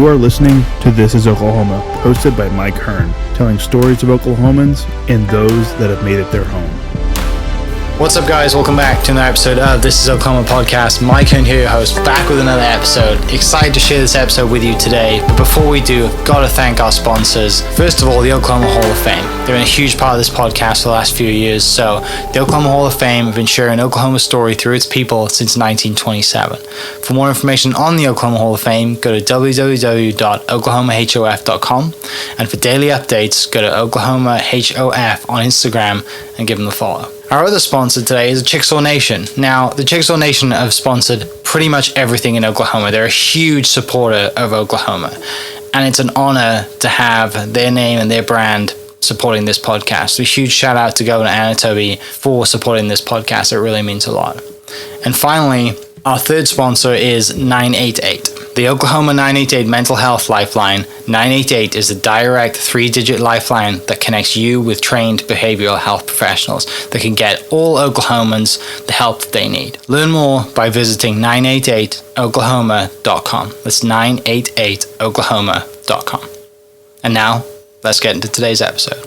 You are listening to This is Oklahoma, hosted by Mike Hearn, telling stories of Oklahomans and those that have made it their home. What's up, guys? Welcome back to another episode of This is Oklahoma Podcast. Mike Hearn here, your host, back with another episode. Excited to share this episode with you today. But before we do, I've got to thank our sponsors. First of all, the Oklahoma Hall of Fame. They've been a huge part of this podcast for the last few years. So the Oklahoma Hall of Fame have been sharing Oklahoma's story through its people since 1927. For more information on the Oklahoma Hall of Fame, go to www.oklahomahof.com. And for daily updates, go to oklahomahof on Instagram and give them a follow. Our other sponsor today is the Chickasaw Nation. Now, the Chickasaw Nation have sponsored pretty much everything in Oklahoma. They're a huge supporter of Oklahoma. And it's an honor to have their name and their brand supporting this podcast. So a huge shout out to Governor Anatobi for supporting this podcast. It really means a lot. And finally, our third sponsor is 988. The Oklahoma 988 Mental Health Lifeline. 988 is a direct 3-digit lifeline that connects you with trained behavioral health professionals that can get all Oklahomans the help that they need. Learn more by visiting 988oklahoma.com. That's 988oklahoma.com. And now, let's get into today's episode.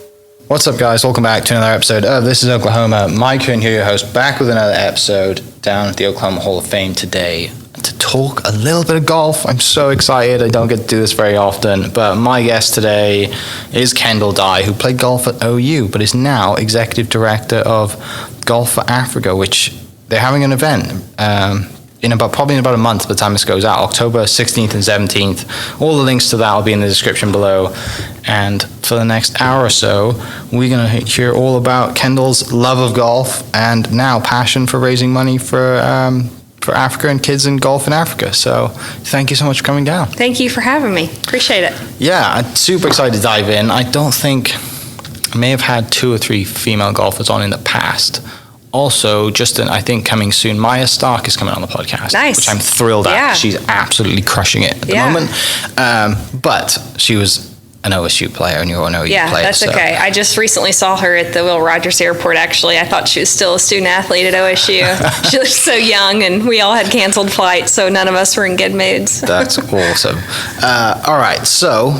What's up, guys? Welcome back to another episode of This is Oklahoma. Mike Hearn here, your host, back with another episode down at the Oklahoma Hall of Fame today to talk a little bit of golf. I'm so excited. I don't get to do this very often, but my guest today is Kendall Dye, who played golf at OU, but is now Executive Director of Golf Fore Africa, which they're having an event probably in about a month by the time this goes out, October 16th and 17th. All the links to that will be in the description below. And for the next hour or so, we're going to hear all about Kendall's love of golf and now passion for raising money for Africa and kids in golf in Africa. So thank you so much for coming down. Thank you for having me. Appreciate it. Yeah, I'm super excited to dive in. I may have had 2 or 3 female golfers on in the past. Also, I think coming soon, Maya Stark is coming on the podcast. Nice. Which I'm thrilled at. She's absolutely crushing it at the moment. But she was an OSU player and you're an OU player. Yeah, that's okay. I just recently saw her at the Will Rogers Airport, actually. I thought she was still a student athlete at OSU. She looked so young, and we all had canceled flights, so none of us were in good moods. That's awesome. All right, so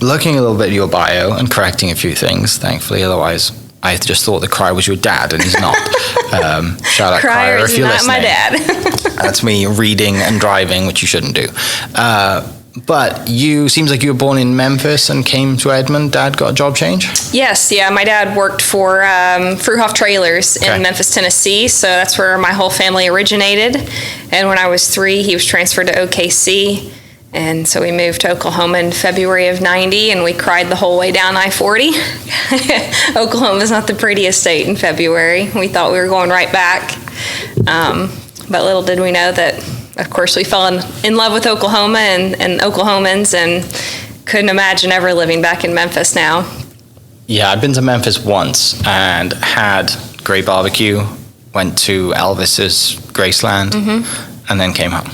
looking a little bit at your bio and correcting a few things, thankfully, otherwise I just thought the Crier was your dad, and he's not. Shout out Crier if you're listening. Crier is not my dad. That's me reading and driving, which you shouldn't do. But seems like you were born in Memphis and came to Edmond. Dad got a job change? Yes, yeah. My dad worked for Fruhoff Trailers in Memphis, Tennessee, so that's where my whole family originated. And when I was 3, he was transferred to OKC. And so we moved to Oklahoma in February of 90, and we cried the whole way down I-40. Oklahoma's not the prettiest state in February. We thought we were going right back. But little did we know that, of course, we fell in love with Oklahoma and Oklahomans, and couldn't imagine ever living back in Memphis now. Yeah, I've been to Memphis once and had great barbecue, went to Elvis's Graceland, and then came home.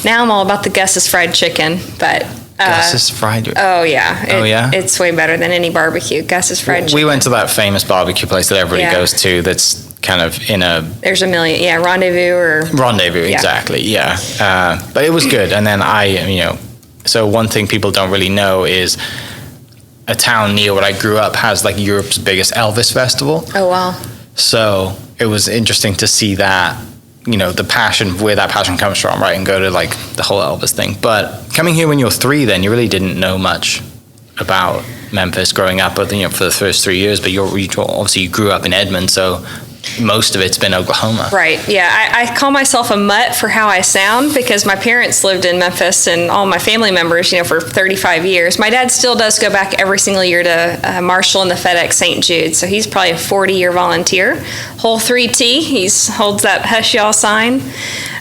Now I'm all about the Gus's fried chicken, but Gus's fried. Oh yeah. It's way better than any barbecue. Gus's fried chicken. We went to that famous barbecue place that everybody goes to. That's kind of in a. There's a million. Yeah, Rendezvous. Exactly. Yeah, but it was good. And then so one thing people don't really know is a town near where I grew up has like Europe's biggest Elvis festival. Oh wow. So it was interesting to see that. The passion, where that passion comes from, right? And go to like the whole Elvis thing. But coming here when you were 3, then you really didn't know much about Memphis growing up, but for the first 3 years. But obviously you grew up in Edmond, so most of it's been Oklahoma. Right, yeah. I call myself a mutt for how I sound because my parents lived in Memphis and all my family members, for 35 years. My dad still does go back every single year to Marshall and the FedEx St. Jude, so he's probably a 40-year volunteer. Hole 3T, he holds that hush y'all sign.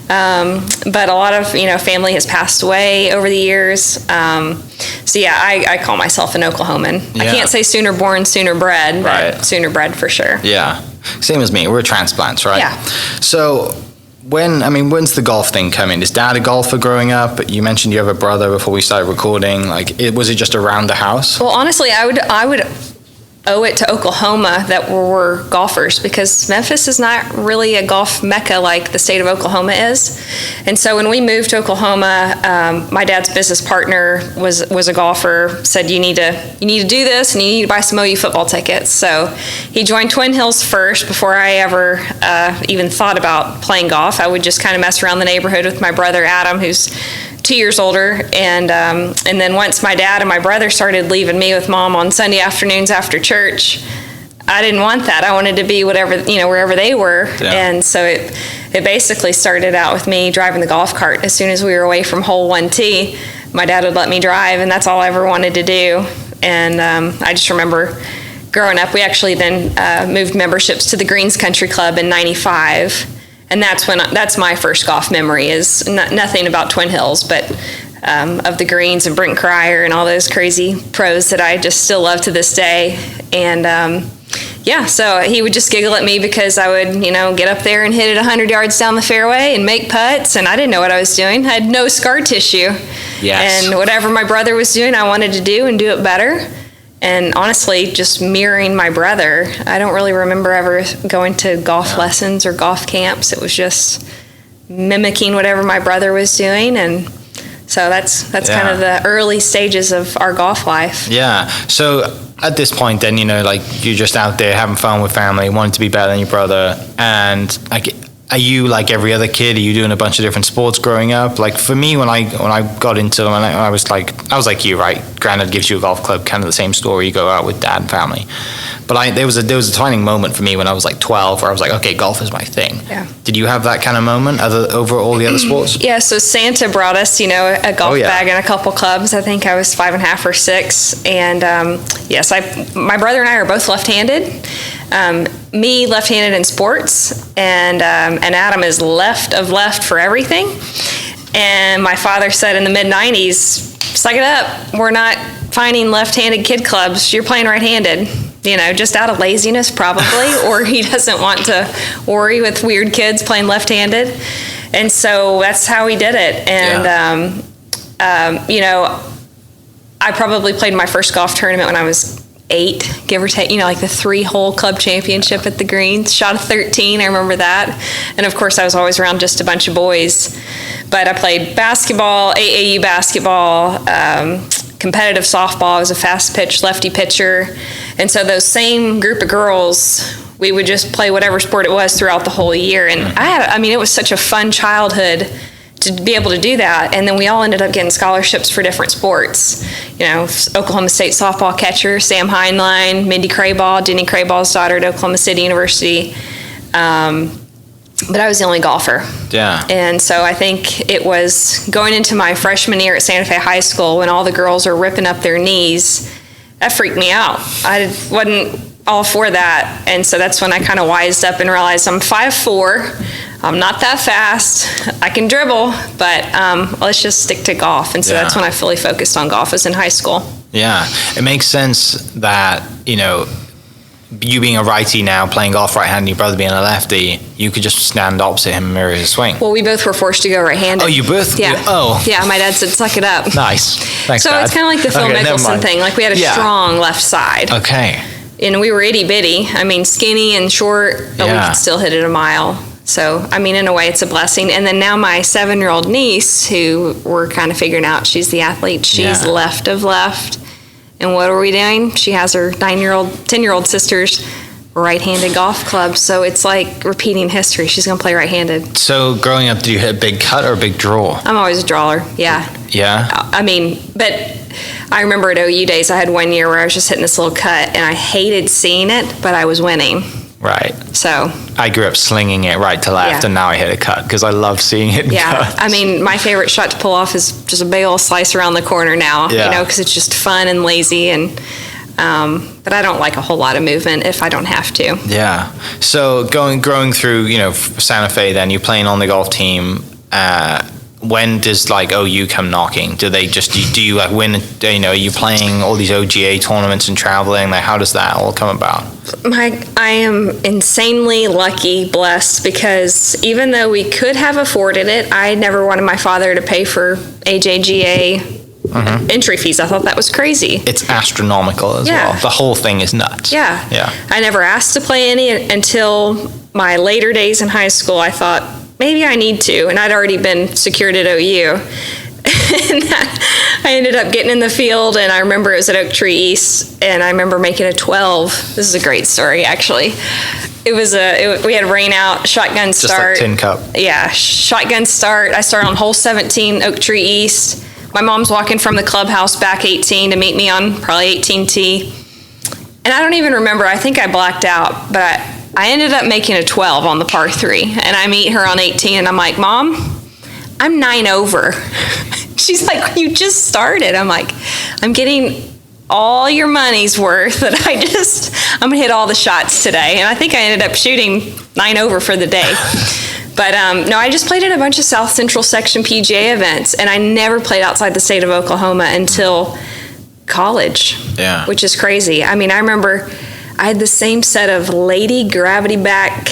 But a lot of, family has passed away over the years. So yeah, I call myself an Oklahoman. Yeah. I can't say sooner born, sooner bred, but sooner bred for sure. Yeah. Same as me. We're transplants, right? Yeah. So when's the golf thing coming? Is Dad a golfer growing up? You mentioned you have a brother before we started recording. Was it just around the house? Well, honestly, I would owe it to Oklahoma that we're golfers, because Memphis is not really a golf mecca like the state of Oklahoma is. And so when we moved to Oklahoma, my dad's business partner was a golfer, said you need to do this, and you need to buy some OU football tickets. So he joined Twin Hills first before I ever even thought about playing golf. I would just kind of mess around the neighborhood with my brother Adam, who's 2 years older, and then once my dad and my brother started leaving me with Mom on Sunday afternoons after church, I didn't want that. I wanted to be wherever they were. Yeah. And so it basically started out with me driving the golf cart. As soon as we were away from hole 1T, my dad would let me drive, and that's all I ever wanted to do. And I just remember growing up, we actually then moved memberships to the Greens Country Club in '95. And that's my first golf memory, is nothing about Twin Hills, but of the Greens and Brent Cryer and all those crazy pros that I just still love to this day. And so he would just giggle at me because I would, get up there and hit it 100 yards down the fairway and make putts, and I didn't know what I was doing. I had no scar tissue. Yes. And whatever my brother was doing, I wanted to do and do it better. And honestly, just mirroring my brother, I don't really remember ever going to golf lessons or golf camps. It was just mimicking whatever my brother was doing. And so that's kind of the early stages of our golf life. Yeah. So at this point then, you're just out there having fun with family, wanting to be better than your brother. And are you like every other kid? Are you doing a bunch of different sports growing up? Like for me, when I got into them, I was like you, right? Granddad gives you a golf club, kind of the same story. You go out with dad and family. But there was a defining moment for me when I was like 12, where I was like, okay, golf is my thing. Yeah. Did you have that kind of moment over all the other sports? Yeah. So Santa brought us, a golf bag and a couple clubs. I think I was 5.5 or 6, and yes, my brother and I are both left-handed. Me left-handed in sports, and Adam is left for everything. And my father said in the mid-90s, suck it up, we're not finding left-handed kid clubs, you're playing right-handed, just out of laziness probably, or he doesn't want to worry with weird kids playing left-handed. And so that's how he did it. And I probably played my first golf tournament when I was 8, give or take, like the 3-hole club championship at the Greens. Shot a 13, I remember that. And of course I was always around just a bunch of boys. But I played basketball, AAU basketball, competitive softball. I was a fast pitch lefty pitcher. And so those same group of girls, we would just play whatever sport it was throughout the whole year. And it was such a fun childhood to be able to do that. And then we all ended up getting scholarships for different sports. Oklahoma State softball catcher Sam Heinlein, Mindy Crayball, Denny Crayball's daughter at Oklahoma City University. But I was the only golfer. Yeah. And so I think it was going into my freshman year at Santa Fe High School when all the girls are ripping up their knees. That freaked me out. I wasn't all for that. And so that's when I kind of wised up and realized I'm 5'4". I'm not that fast. I can dribble, but let's just stick to golf. And so that's when I fully focused on golf, was in high school. Yeah. It makes sense that, you being a righty now, playing golf right-handed, your brother being a lefty, you could just stand opposite him and mirror his swing. Well, we both were forced to go right-handed. Oh, you both? Yeah. Oh. Yeah, my dad said, suck it up. Nice. Thanks, So Dad. it's kind of like the Phil Mickelson thing. Like we had a strong left side. Okay. And we were itty-bitty. Skinny and short, but we could still hit it a mile. So, in a way, it's a blessing. And then now my 7-year-old niece, who we're kind of figuring out, she's the athlete. She's left of left. And what are we doing? She has her 10-year-old sister's right-handed golf club. So it's like repeating history. She's going to play right-handed. So growing up, did you hit a big cut or a big draw? I'm always a drawer, yeah. Yeah? But I remember at OU days, I had one year where I was just hitting this little cut, and I hated seeing it, but I was winning. Right. So I grew up slinging it right to left, and now I hit a cut because I love seeing it. Yeah. Cuts. My favorite shot to pull off is just a big old slice around the corner now, because it's just fun and lazy. And but I don't like a whole lot of movement if I don't have to. Yeah. So growing through, Santa Fe, then you're playing on the golf team. When does OU come knocking? Do you win? Are you playing all these OGA tournaments and traveling? How does that all come about? I am insanely lucky, blessed, because even though we could have afforded it, I never wanted my father to pay for AJGA entry fees. I thought that was crazy. It's astronomical as well. The whole thing is nuts. Yeah. Yeah. I never asked to play any until my later days in high school. I thought, maybe I need to. And I'd already been secured at OU. And I ended up getting in the field, and I remember it was at Oak Tree East, and I remember making a 12. This is a great story, actually. We had rain out, shotgun start. Just like Tin Cup. Yeah, shotgun start. I started on hole 17, Oak Tree East. My mom's walking from the clubhouse back 18 to meet me on probably 18T. And I don't even remember. I think I blacked out, but I ended up making a 12 on the par 3. And I meet her on 18, and I'm like, Mom, I'm 9 over. She's like, you just started. I'm like, I'm getting all your money's worth that I'm gonna hit all the shots today. And I think I ended up shooting 9 over for the day. But no, I just played in a bunch of South Central Section PGA events, and I never played outside the state of Oklahoma until college, which is crazy. I mean, I remember I had the same set of Lady Gravity Back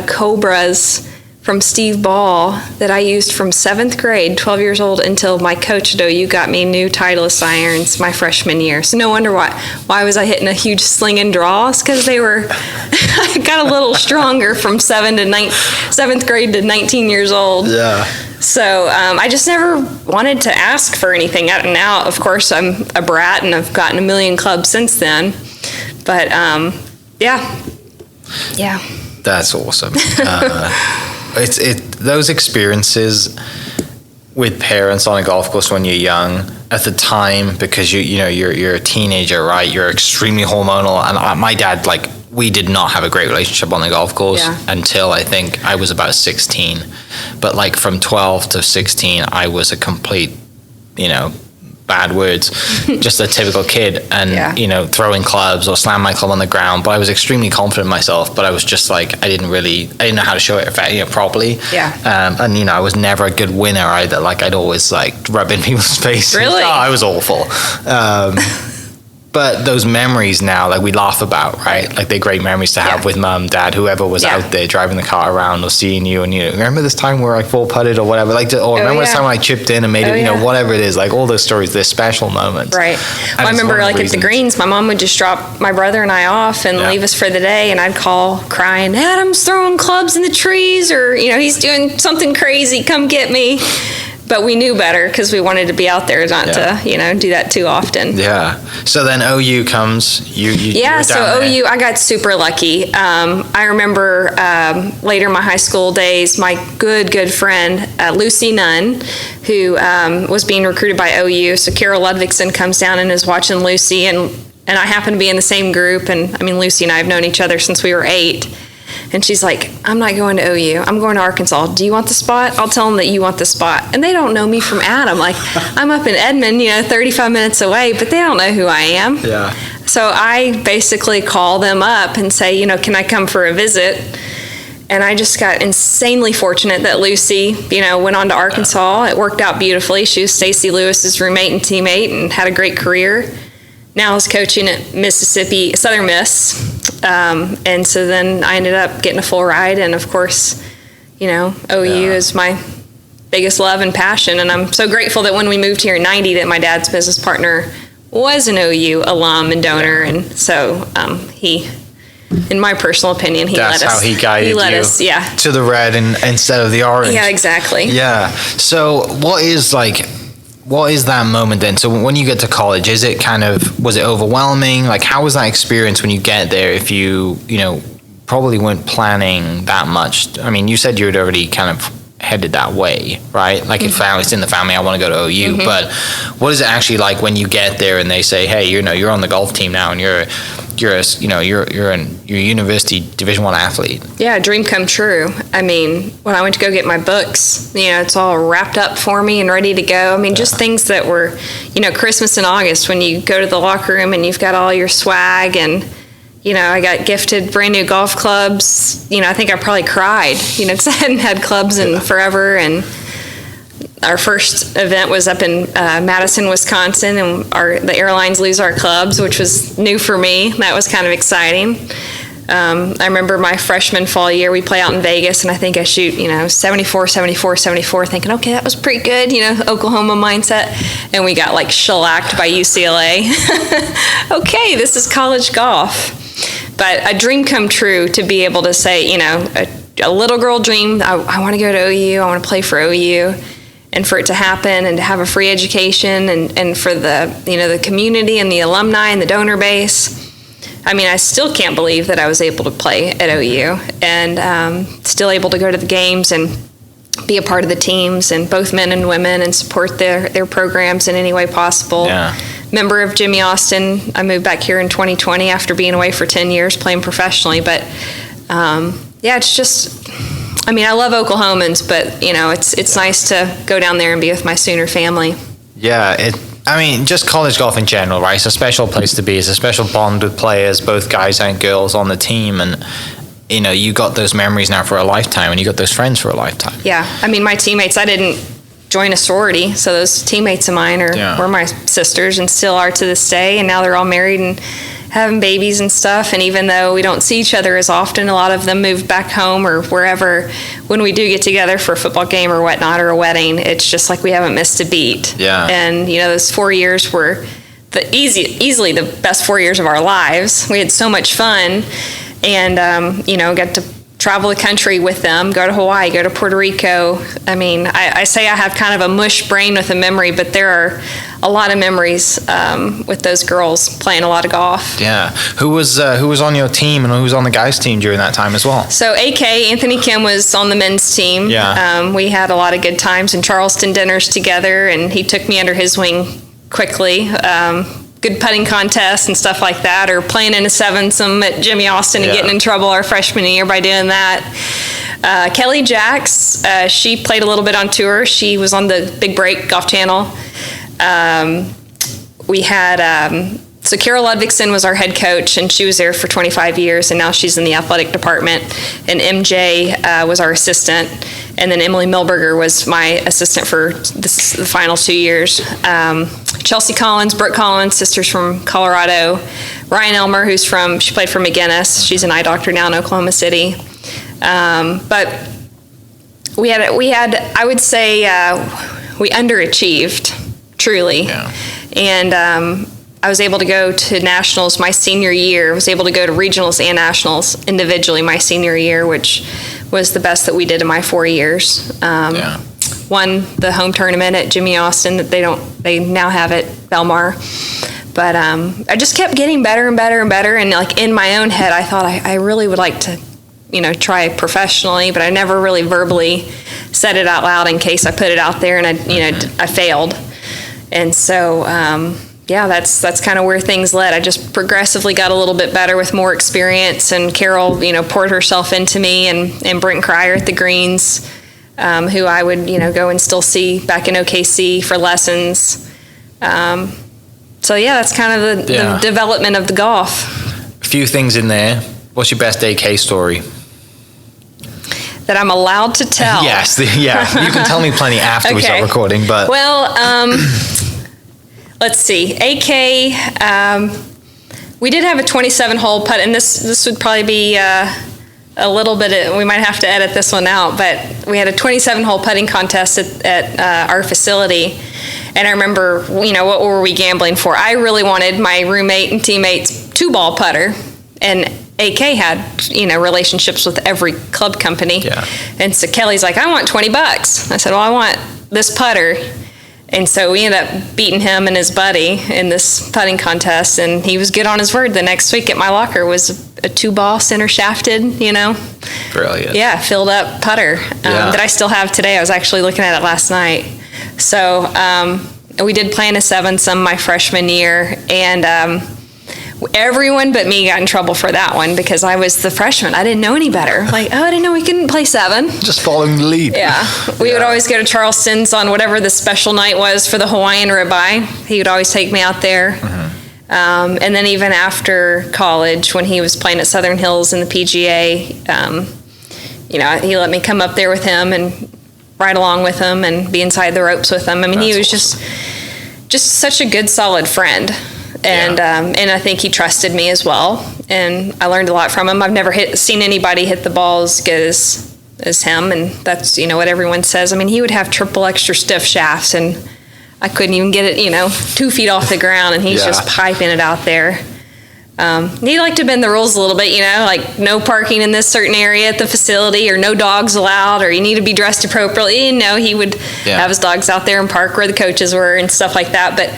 Cobras from Steve Ball that I used from 7th grade, 12 years old, until my coach at OU got me new Titleist irons my freshman year. So no wonder why was I hitting a huge sling and draws, because they were, I got a little stronger from 7th grade to 19 years old. Yeah. So I just never wanted to ask for anything. Now, of course, I'm a brat, and I've gotten a million clubs since then. But yeah. That's awesome. Those experiences with parents on a golf course when you're young at the time, because you're a teenager, right? You're extremely hormonal, and my dad, like, we did not have a great relationship on the golf course until I think I was about 16. But like from 12 to 16, I was a complete, bad words, just a typical kid, and throwing clubs or slamming my club on the ground. But I was extremely confident in myself, but I was just like, I didn't know how to show it properly. And I was never a good winner either. Like, I'd always like rub in people's faces. Really? I was awful. But those memories now, like, we laugh about, right? Like, they're great memories to have with mum, dad, whoever was out there driving the car around or seeing you. And, remember this time where I full putted or whatever? Remember this time when I chipped in and made it, whatever it is. Like, all those stories, they're special moments. Right. Well, I remember, like, at the greens, my mom would just drop my brother and I off and leave us for the day. And I'd call crying, Adam's throwing clubs in the trees, or, he's doing something crazy. Come get me. But we knew better because we wanted to be out there, not to, do that too often. Yeah. So then OU comes. So OU, I got super lucky. I remember later in my high school days, my good friend, Lucy Nunn, who was being recruited by OU. So Carol Ludvigson comes down and is watching Lucy, and I happen to be in the same group. And I mean, Lucy and I have known each other since we were 8. And she's like, I'm not going to OU. I'm going to Arkansas. Do you want the spot? I'll tell them that you want the spot. And they don't know me from Adam. Like, I'm up in Edmond, 35 minutes away, but they don't know who I am. Yeah. So I basically call them up and say, can I come for a visit? And I just got insanely fortunate that Lucy, went on to Arkansas. It worked out beautifully. She was Stacey Lewis's roommate and teammate and had a great career. Now I was coaching at Mississippi, Southern Miss. And so then I ended up getting a full ride. And of course, OU is my biggest love and passion. And I'm so grateful that when we moved here in 90, that my dad's business partner was an OU alum and donor. And so he, in my personal opinion, That's let us. That's how he guided you to the red instead of the orange. Yeah, exactly. Yeah. So what is that moment then? So when you get to college, was it overwhelming? Like, how was that experience when you get there, if you probably weren't planning that much? I mean, you said you had already kind of headed that way, right? Like, if it's in the family, I want to go to OU. Mm-hmm. But what is it actually like when you get there and they say, hey, you're on the golf team now, and you're a university Division I athlete? Yeah, dream come true. I mean, when I went to go get my books, it's all wrapped up for me and ready to go. I mean, just things that were, Christmas in August, when you go to the locker room and you've got all your swag, and I got gifted brand new golf clubs. I think I probably cried, because I hadn't had clubs in forever. And our first event was up in Madison, Wisconsin, and the airlines lose our clubs, which was new for me. That was kind of exciting. I remember my freshman fall year, we play out in Vegas, and I think I shoot, 74, 74, 74, thinking, okay, that was pretty good, Oklahoma mindset. And we got shellacked by UCLA. Okay, this is college golf. But a dream come true to be able to say, a little girl dream, I want to go to OU, I want to play for OU. And for it to happen and to have a free education and for the community and the alumni and the donor base. I mean, I still can't believe that I was able to play at OU and still able to go to the games and be a part of the teams and both men and women and support their programs in any way possible. Yeah. Member of Jimmy Austin. I moved back here in 2020 after being away for 10 years playing professionally. But it's just, I love Oklahomans, but it's nice to go down there and be with my Sooner family. Yeah, just college golf in general, right? It's a special place to be. It's a special bond with players, both guys and girls on the team. And, you got those memories now for a lifetime, and you got those friends for a lifetime. Yeah. My teammates, I didn't join a sorority, so those teammates of mine were my sisters and still are to this day. And now they're all married and having babies and stuff. And even though we don't see each other as often, a lot of them moved back home or wherever. When we do get together for a football game or whatnot or a wedding, it's just like we haven't missed a beat. Yeah. And those 4 years were easily the best 4 years of our lives. We had so much fun, and got to travel the country with them, go to Hawaii, go to Puerto Rico. I say I have kind of a mush brain with a memory, but there are a lot of memories with those girls playing a lot of golf. Yeah. Who was on your team and who was on the guys' team during that time as well? So AK, Anthony Kim, was on the men's team. Yeah. We had a lot of good times and Charleston dinners together, and he took me under his wing quickly. Good putting contests and stuff like that, or playing in a sevensome at Jimmy Austin and getting in trouble our freshman year by doing that. Kelly Jacks, she played a little bit on tour. She was on the Big Break Golf Channel. We had, so Carol Ludvigsen was our head coach, and she was there for 25 years, and now she's in the athletic department. And MJ was our assistant, and then Emily Milberger was my assistant for the final 2 years. Chelsea Collins, Brooke Collins, sisters from Colorado. Ryan Elmer, she played for McGinnis. She's an eye doctor now in Oklahoma City. But we had, I would say, we underachieved, truly. Yeah. And I was able to go to nationals my senior year. I was able to go to regionals and nationals individually my senior year, which was the best that we did in my 4 years. Won the home tournament at Jimmy Austin that they now have at Belmar. But I just kept getting better and better and better. And in my own head, I thought I really would like to, try professionally, but I never really verbally said it out loud in case I put it out there and I failed. And so, that's kind of where things led. I just progressively got a little bit better with more experience, and Carol, poured herself into me, and Brent Cryer at the greens, who I would, go and still see back in OKC for lessons. That's kind of the development of the golf. A few things in there. What's your best AK story? That I'm allowed to tell. Yes, you can tell me plenty after we start recording, but... Well, let's see. AK, we did have a 27-hole putt, and this would probably be a little bit, we might have to edit this one out, but we had a 27-hole putting contest at our facility, and I remember, what were we gambling for? I really wanted my roommate and teammate's 2-ball putter, and AK had, relationships with every club company. Yeah. And so Kelly's like, I want $20. I said, well, I want this putter. And so we ended up beating him and his buddy in this putting contest, and he was good on his word. The next week at my locker was a 2-ball center shafted, Brilliant. Yeah, filled up putter that I still have today. I was actually looking at it last night. So we did play in a sevensome my freshman year, and everyone but me got in trouble for that one because I was the freshman. I didn't know any better. I didn't know we couldn't play 7. Just following the lead. Yeah. We would always go to Charleston's on whatever the special night was for the Hawaiian ribeye. He would always take me out there. Mm-hmm. And then even after college, when he was playing at Southern Hills in the PGA, he let me come up there with him and ride along with him and be inside the ropes with him. He was awesome. just such a good, solid friend. And I think he trusted me as well. And I learned a lot from him. I've never seen anybody hit the ball as good as him. And that's, what everyone says. I mean, he would have triple extra stiff shafts, and I couldn't even get it, 2 feet off the ground, and he's just piping it out there. He liked to bend the rules a little bit, like no parking in this certain area at the facility, or no dogs allowed, or you need to be dressed appropriately. He would have his dogs out there and park where the coaches were and stuff like that. But,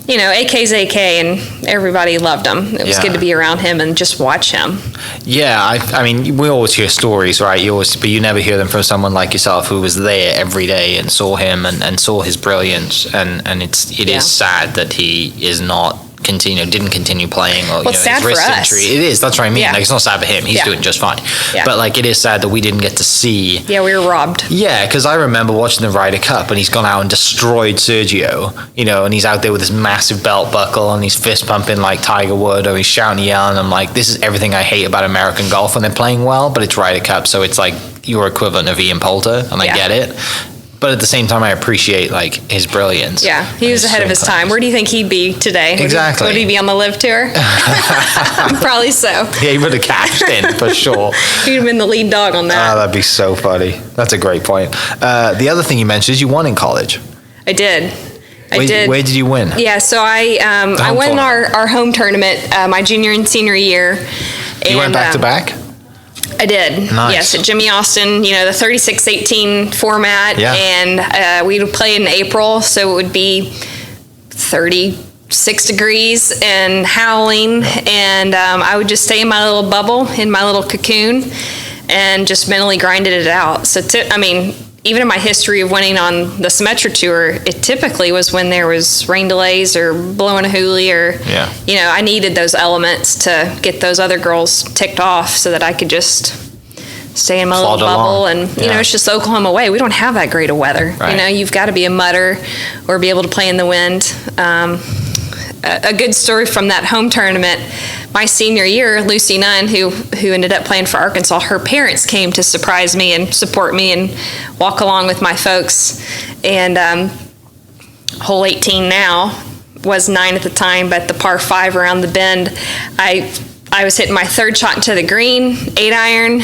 AK's AK, and everybody loved him. It was good to be around him and just watch him. Yeah, I mean, we always hear stories, right? But you never hear them from someone like yourself who was there every day and saw him and saw his brilliance. And it is sad that he is not didn't continue playing, or it's sad his wrist for us. injury. It is. That's what I mean. Like, it's not sad for him. He's doing just fine. Yeah. But like, it is sad that we didn't get to see. Yeah, we were robbed. Yeah, because I remember watching the Ryder Cup, and he's gone out and destroyed Sergio. And he's out there with this massive belt buckle, and he's fist pumping like Tiger would, or he's shouting, yelling. I'm like, this is everything I hate about American golf when they're playing well. But it's Ryder Cup, so it's like your equivalent of Ian Poulter, and I get it. But at the same time, I appreciate like his brilliance. Yeah, he was ahead of his time. Where do you think he'd be today? Exactly. Would he be on the Live Tour? Probably so. Yeah, he would have cashed in for sure. He'd have been the lead dog on that. Oh, that'd be so funny. That's a great point. The other thing you mentioned is you won in college. I did. Where did you win? Yeah, so I won our home tournament my junior and senior year. You went back to back? I did. Nice. Yes, at Jimmy Austin, the 36-18 format. Yeah. And we would play in April, so it would be 36 degrees and howling. And I would just stay in my little bubble, in my little cocoon, and just mentally grinded it out. So, even in my history of winning on the Symetra Tour, it typically was when there was rain delays or blowing a hoolie, or, I needed those elements to get those other girls ticked off so that I could just stay in my little bubble. And, it's just Oklahoma way. We don't have that great of weather. Right. You've got to be a mudder or be able to play in the wind. A good story from that home tournament, my senior year, Lucy Nunn, who ended up playing for Arkansas, her parents came to surprise me and support me and walk along with my folks. And hole 18 now was 9 at the time, but the par 5 around the bend, I was hitting my third shot into the green, 8-iron,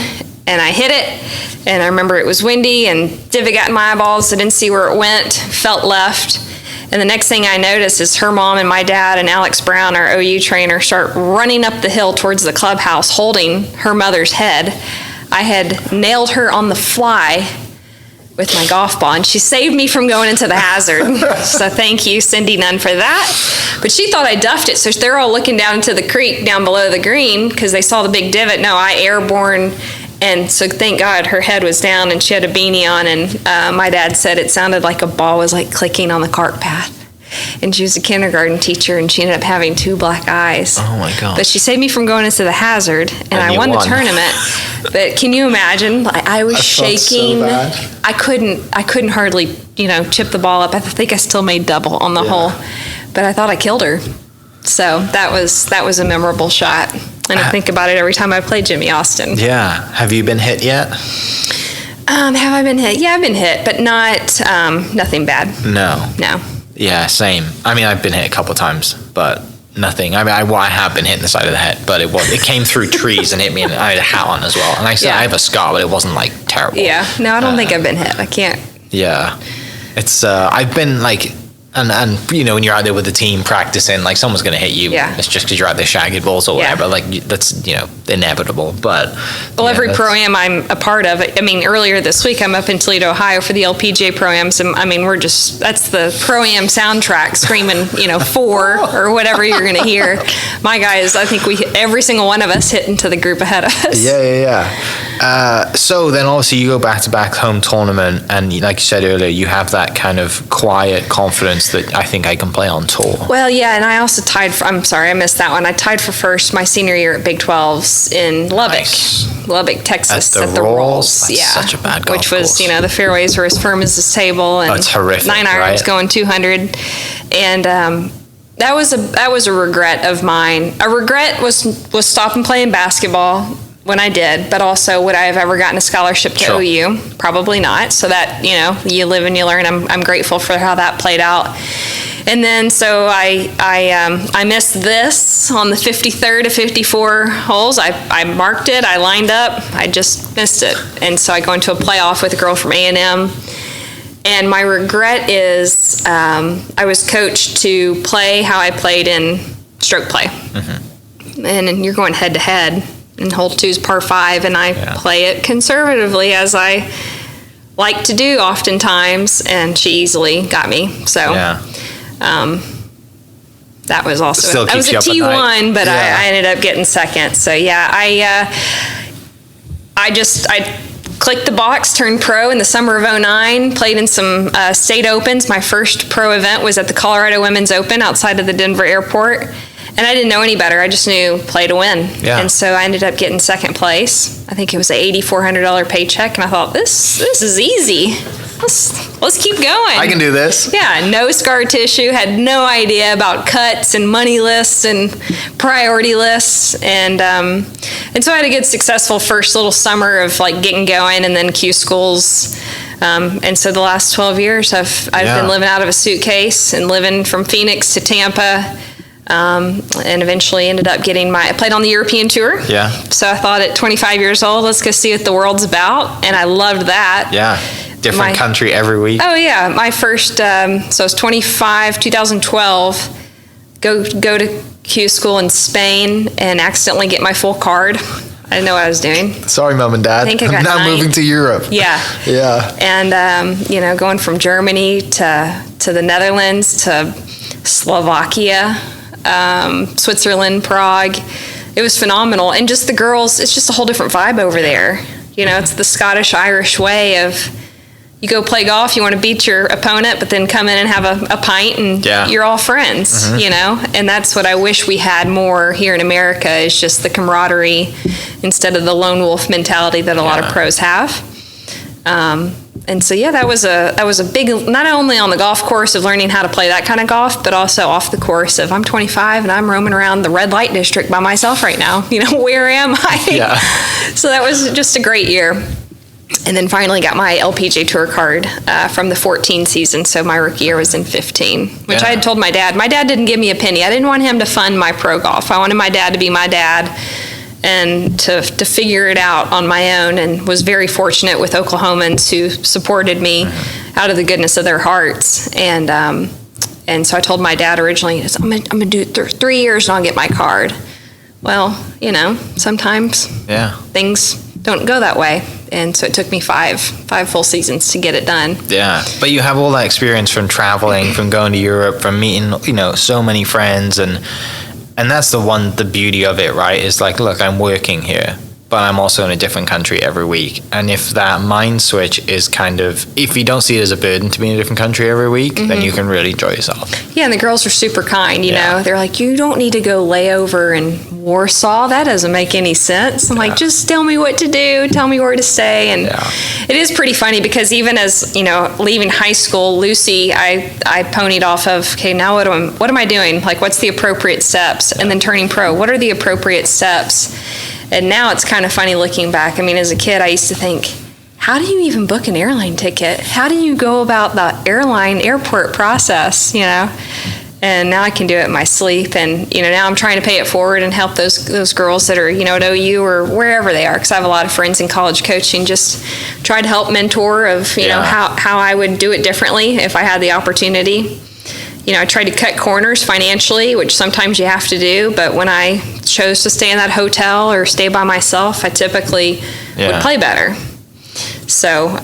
and I hit it. And I remember it was windy and divot got in my eyeballs. I didn't see where it went, felt left. And the next thing I noticed is her mom and my dad and Alex Brown, our OU trainer, start running up the hill towards the clubhouse holding her mother's head. I had nailed her on the fly with my golf ball, and she saved me from going into the hazard. So thank you, Cindy Nunn, for that. But she thought I duffed it, so they're all looking down into the creek down below the green because they saw the big divot. No, I airborne. And so thank God her head was down and she had a beanie on, and my dad said it sounded like a ball was like clicking on the cart path. And she was a kindergarten teacher, and she ended up having 2 black eyes. Oh my God. But she saved me from going into the hazard, and I won the tournament. But can you imagine? I was shaking. So bad. I couldn't hardly, chip the ball up. I think I still made double on the hole. But I thought I killed her. So that was a memorable shot. And I think about it every time I play Jimmy Austin. Yeah. Have you been hit yet? Have I been hit? Yeah, I've been hit, but not nothing bad. No. Yeah, same. I mean, I've been hit a couple times, but nothing. I mean, I have been hit in the side of the head, but it came through trees and hit me, and I had a hat on as well. And I said I have a scar, but it wasn't like terrible. Yeah. No, I don't think I've been hit. I can't. Yeah. It's I've been like. And when you're out there with the team practicing, like someone's going to hit you. Yeah. It's just because you're out there shagging balls or whatever. Like that's inevitable. But every pro-am I'm a part of. I mean, earlier this week I'm up in Toledo, Ohio for the LPGA pro-ams, and I mean that's the pro-am soundtrack screaming, Fore or whatever you're going to hear. My guys, I think every single one of us hit into the group ahead of us. Yeah. So then obviously you go back-to-back home tournament, and like you said earlier, you have that kind of quiet confidence that I think I can play on tour. Well, yeah, and I also I'm sorry, I missed that one. I tied for first my senior year at Big 12s in Lubbock. Nice. Lubbock, Texas, at the Rolls. That's such a bad golf which was, course. The fairways were as firm as this table, and it's horrific, 9 irons going 200, and that was a regret of mine. A regret was stopping playing basketball when I did, but also would I have ever gotten a scholarship to OU? Probably not. So that, you live and you learn. I'm grateful for how that played out. And then so I missed this on the 53rd of 54 holes. I marked it. I lined up. I just missed it. And so I go into a playoff with a girl from A&M. And my regret is I was coached to play how I played in stroke play. And you're going head to head. And hole 2 is par 5, and I play it conservatively as I like to do oftentimes, and she easily got me. So that was also that was a T1, but I ended up getting second. So I clicked the box, turned pro in the summer of '09, played in some state opens. My first pro event was at the Colorado Women's Open outside of the Denver airport. And I didn't know any better. I just knew play to win. Yeah. And so I ended up getting second place. I think it was an $8,400 paycheck. And I thought, this is easy. Let's keep going. I can do this. Yeah, no scar tissue. Had no idea about cuts and money lists and priority lists. And so I had a good, successful first little summer of like getting going, and then Q schools. And so the last 12 years, I've been living out of a suitcase and living from Phoenix to Tampa. And eventually ended up I played on the European Tour. Yeah. So I thought at 25 years old, let's go see what the world's about. And I loved that. Yeah. Different country every week. Oh, yeah. My first, so I was 25, 2012, go to Q school in Spain and accidentally get my full card. I didn't know what I was doing. Sorry, Mom and Dad. I'm now moving to Europe. Yeah. Yeah. And, going from Germany to the Netherlands to Slovakia, Switzerland, Prague. It was phenomenal. And just the girls, it's just a whole different vibe over there. It's the Scottish-Irish way of, you go play golf, you want to beat your opponent, but then come in and have a pint and you're all friends, And that's what I wish we had more here in America, is just the camaraderie instead of the lone wolf mentality that a lot of pros have. And so, that was a big, not only on the golf course of learning how to play that kind of golf, but also off the course of, I'm 25 and I'm roaming around the red light district by myself right now. Where am I? Yeah. So that was just a great year. And then finally got my LPGA Tour card from the 14 season. So my rookie year was in 15, which I had told my dad. My dad didn't give me a penny. I didn't want him to fund my pro golf. I wanted my dad to be my dad and to figure it out on my own, and was very fortunate with Oklahomans who supported me out of the goodness of their hearts. And so I told my dad originally, I'm gonna do 3 years and I'll get my card. Well, sometimes things don't go that way. And so it took me five full seasons to get it done. Yeah. But you have all that experience from traveling, from going to Europe, from meeting, so many friends, and that's the beauty of it, right? Is like, look, I'm working here, but I'm also in a different country every week. And if that mind switch is if you don't see it as a burden to be in a different country every week, then you can really enjoy yourself. Yeah, and the girls are super kind, you know. They're like, you don't need to go lay over in Warsaw. That doesn't make any sense. I'm like, just tell me what to do, tell me where to stay. And it is pretty funny because even as, leaving high school, Lucy, I ponied off of, okay, now what am I doing? Like, what's the appropriate steps? And then turning pro, what are the appropriate steps? And now it's kind of funny looking back. I mean, as a kid, I used to think, how do you even book an airline ticket? How do you go about the airport process, And now I can do it in my sleep. And, now I'm trying to pay it forward and help those girls that are, at OU or wherever they are. Because I have a lot of friends in college coaching, just try to help mentor of, how I would do it differently if I had the opportunity. I tried to cut corners financially, which sometimes you have to do, but when I chose to stay in that hotel or stay by myself, I typically would play better. So,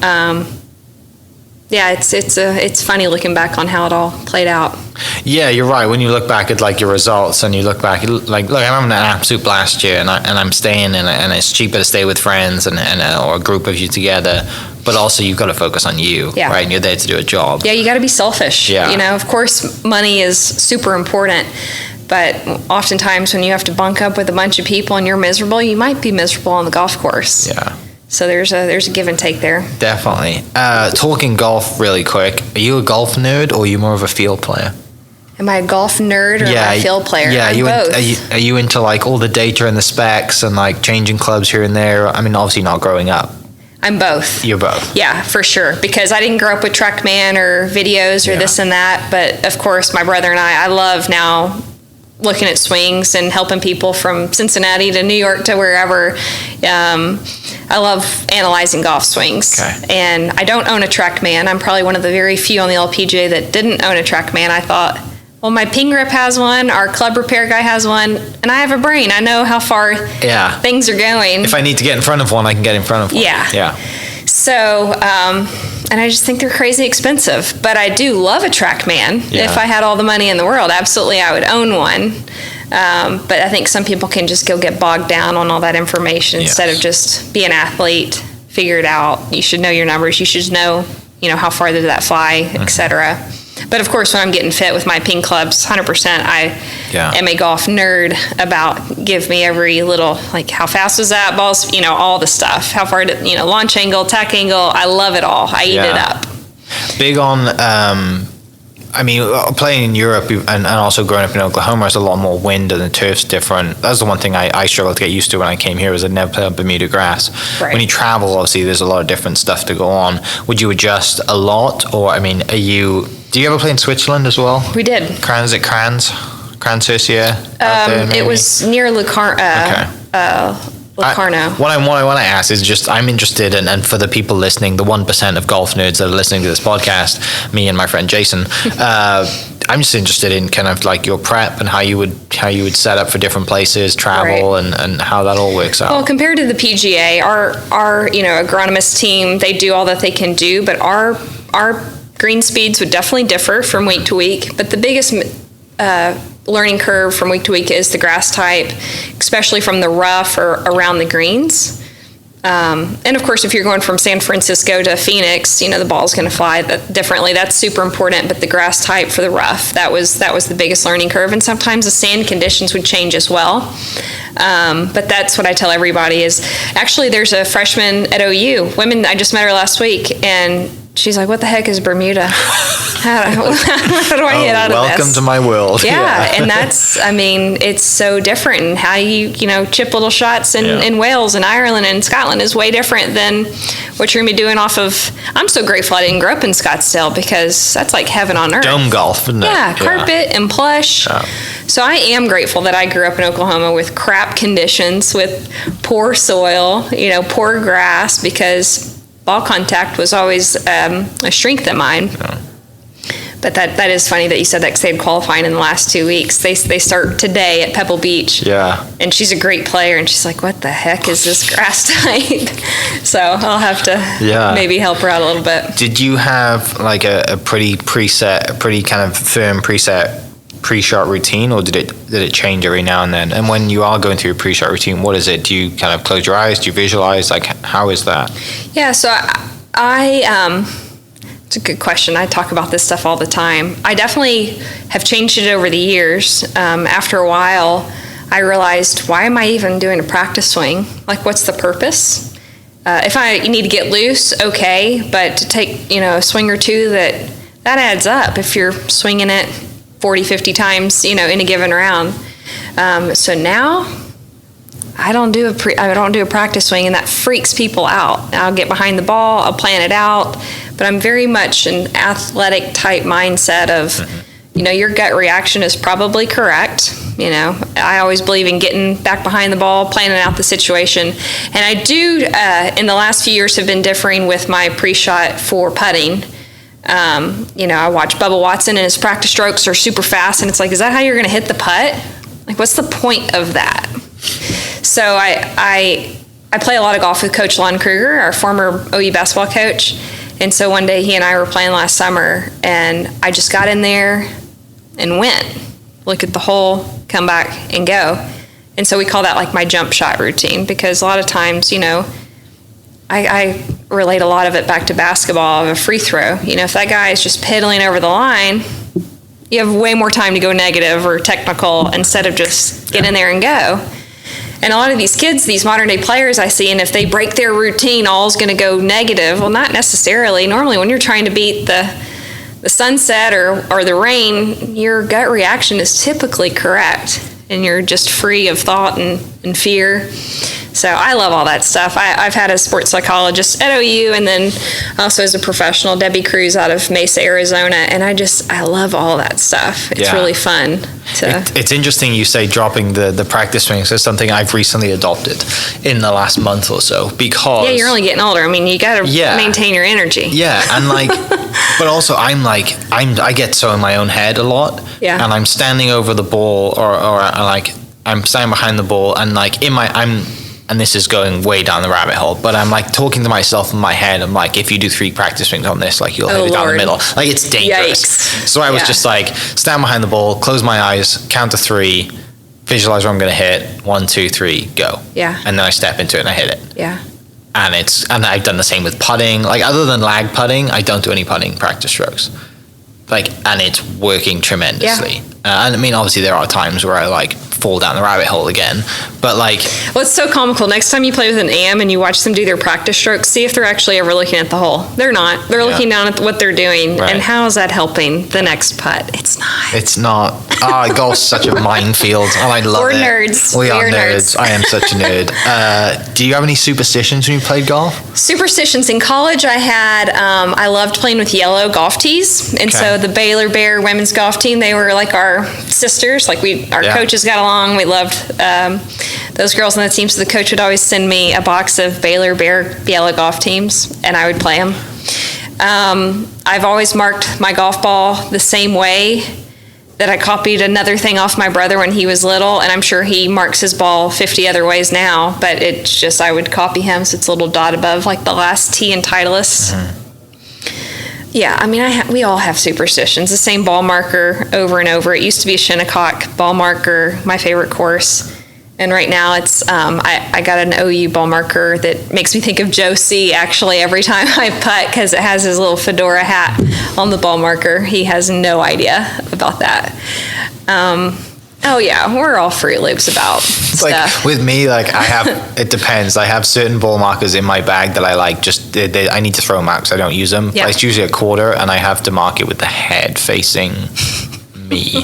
it's funny looking back on how it all played out. Yeah, you're right. When you look back at like your results and you look back, like, look, I'm having an absolute blast here, and I'm staying, and it's cheaper to stay with friends and or a group of you together. But also you've got to focus on you, right? And you're there to do a job. Yeah, you got to be selfish. Yeah. Of course, money is super important, but oftentimes when you have to bunk up with a bunch of people and you're miserable, you might be miserable on the golf course. Yeah. So there's a give and take there. Definitely. Talking golf really quick, are you a golf nerd or are you more of a field player? Am I a golf nerd or am I a field player? Yeah, I'm both. Are you into like all the data and the specs and like changing clubs here and there? I mean, obviously not growing up. I'm both. You're both. Yeah, for sure. Because I didn't grow up with TrackMan or videos or this and that. But of course, my brother and I love now looking at swings and helping people from Cincinnati to New York to wherever. I love analyzing golf swings. Okay. And I don't own a TrackMan. I'm probably one of the very few on the LPGA that didn't own a TrackMan. I thought, well, my ping grip has one, our club repair guy has one, and I have a brain. I know how far things are going. If I need to get in front of one, I can get in front of one. Yeah. So, and I just think they're crazy expensive. But I do love a TrackMan. Yeah. If I had all the money in the world, absolutely I would own one. But I think some people can just go get bogged down on all that information instead of just be an athlete, figure it out. You should know your numbers. You should know, how far did that fly, et cetera. But of course, when I'm getting fit with my ping clubs, 100%, I am a golf nerd about give me every little, like how fast was that, balls, all the stuff. How far did, launch angle, tack angle, I love it all. I eat it up. Big on, playing in Europe and also growing up in Oklahoma, there's a lot more wind and the turf's different. That's the one thing I struggled to get used to when I came here was I'd never played on Bermuda grass. Right. When you travel, obviously, there's a lot of different stuff to go on. Would you adjust a lot? Or, do you ever play in Switzerland as well? We did. Crans? Cercia? It was near Locarno. What I want to ask is just, I'm interested in, and for the people listening, the 1% of golf nerds that are listening to this podcast, me and my friend Jason, I'm just interested in kind of like your prep and how you would set up for different places, travel, and how that all works out. Well, compared to the PGA, our agronomist team, they do all that they can do, but our green speeds would definitely differ from week to week. But the biggest learning curve from week to week is the grass type, especially from the rough or around the greens. And of course, if you're going from San Francisco to Phoenix, the ball's going to fly differently. That's super important. But the grass type for the rough, that was the biggest learning curve. And sometimes the sand conditions would change as well. But that's what I tell everybody is actually there's a freshman at OU. I just met her last week, and she's like, what the heck is Bermuda? How do I get out of this? Welcome to my world. Yeah, and that's, it's so different. And how you chip little shots in Wales and Ireland and Scotland is way different than what you're going to be doing off of. I'm so grateful I didn't grow up in Scottsdale because that's like heaven on earth. Dome golf, isn't it? Yeah, carpet and plush. Yeah. So I am grateful that I grew up in Oklahoma with crap conditions, with poor soil, poor grass, because ball contact was always a strength of mine. Yeah. But that is funny that you said that because they had qualifying in the last 2 weeks. They start today at Pebble Beach. Yeah. And she's a great player, and she's like, what the heck is this grass type? So I'll have to maybe help her out a little bit. Did you have like a pretty kind of firm preset pre-shot routine, or did it change every now and then? And when you are going through a pre-shot routine, what is it? Do you kind of close your eyes? Do you visualize? Like, how is that? Yeah, so I it's a good question. I talk about this stuff all the time. I definitely have changed it over the years. After a while, I realized, why am I even doing a practice swing? Like, what's the purpose? If I need to get loose, okay, but to take, a swing or two, that adds up if you're swinging it 40, 50 times, in a given round. So now I don't do a practice swing, and that freaks people out. I'll get behind the ball, I'll plan it out, but I'm very much an athletic type mindset of, your gut reaction is probably correct. I always believe in getting back behind the ball, planning out the situation. And I do, in the last few years, have been differing with my pre-shot for putting. I watch Bubba Watson, and his practice strokes are super fast, and it's like, is that how you're going to hit the putt? Like, what's the point of that? So I play a lot of golf with Coach Lon Kruger, our former OU basketball coach. And so one day he and I were playing last summer, and I just got in there and went. Look at the hole, come back, and go. And so we call that like my jump shot routine, because a lot of times, I relate a lot of it back to basketball, of a free throw. If that guy is just piddling over the line, you have way more time to go negative or technical instead of just get in there and go. And a lot of these kids, these modern day players I see, and if they break their routine, all's going to go negative. Well, not necessarily. Normally, when you're trying to beat the sunset or the rain, your gut reaction is typically correct, and you're just free of thought and and fear. So I love all that stuff. I've had a sports psychologist at OU, and then also as a professional, Debbie Cruz out of Mesa, Arizona. And I love all that stuff. It's really fun. It's interesting you say dropping the practice swings is something I've recently adopted in the last month or so, because... Yeah, you're only getting older. I mean, you got to maintain your energy. Yeah, and like... But also, I get so in my own head a lot. Yeah. And I'm standing over the ball, or like, I'm standing behind the ball, and like, and this is going way down the rabbit hole, but I'm like talking to myself in my head. I'm like, if you do 3 practice swings on this, like you'll hit it down the middle. Like, it's dangerous. Yikes. So I was just like, stand behind the ball, close my eyes, count to 3, visualize where I'm going to hit. 1, 2, 3, go. Yeah. And then I step into it and I hit it. Yeah. And I've done the same with putting. Like, other than lag putting, I don't do any putting practice strokes. Like, and it's working tremendously. Yeah. And I mean, obviously there are times where I like fall down the rabbit hole again, but like... Well, it's so comical. Next time you play with an AM and you watch them do their practice strokes, see if they're actually ever looking at the hole. They're not. They're looking down at what they're doing. Right. And how is that helping the next putt? It's not. It's not. Golf's such a minefield. Oh, I love We're it. nerds. We are nerds. I am such a nerd. Do you have any superstitions when you played golf? Superstitions. In college, I loved playing with yellow golf tees. And so the Baylor Bear women's golf team, they were like our sisters. Like our coaches got along. We loved those girls on the team. So the coach would always send me a box of Baylor Bear yellow golf teams, and I would play them. I've always marked my golf ball the same way that I copied another thing off my brother when he was little, and I'm sure he marks his ball 50 other ways now, but it's just I would copy him, so it's a little dot above like the last T in Titleist. Mm-hmm. Yeah, I mean, we all have superstitions. The same ball marker over and over. It used to be a Shinnecock ball marker, my favorite course. And right now it's, I got an OU ball marker that makes me think of Joe C. actually every time I putt, because it has his little fedora hat on the ball marker. He has no idea about that. Oh yeah, we're all Fruit Loops about stuff. Like with me, like it depends. I have certain ball markers in my bag that I like. I need to throw them out because I don't use them. Yep. It's usually a quarter, and I have to mark it with the head facing me.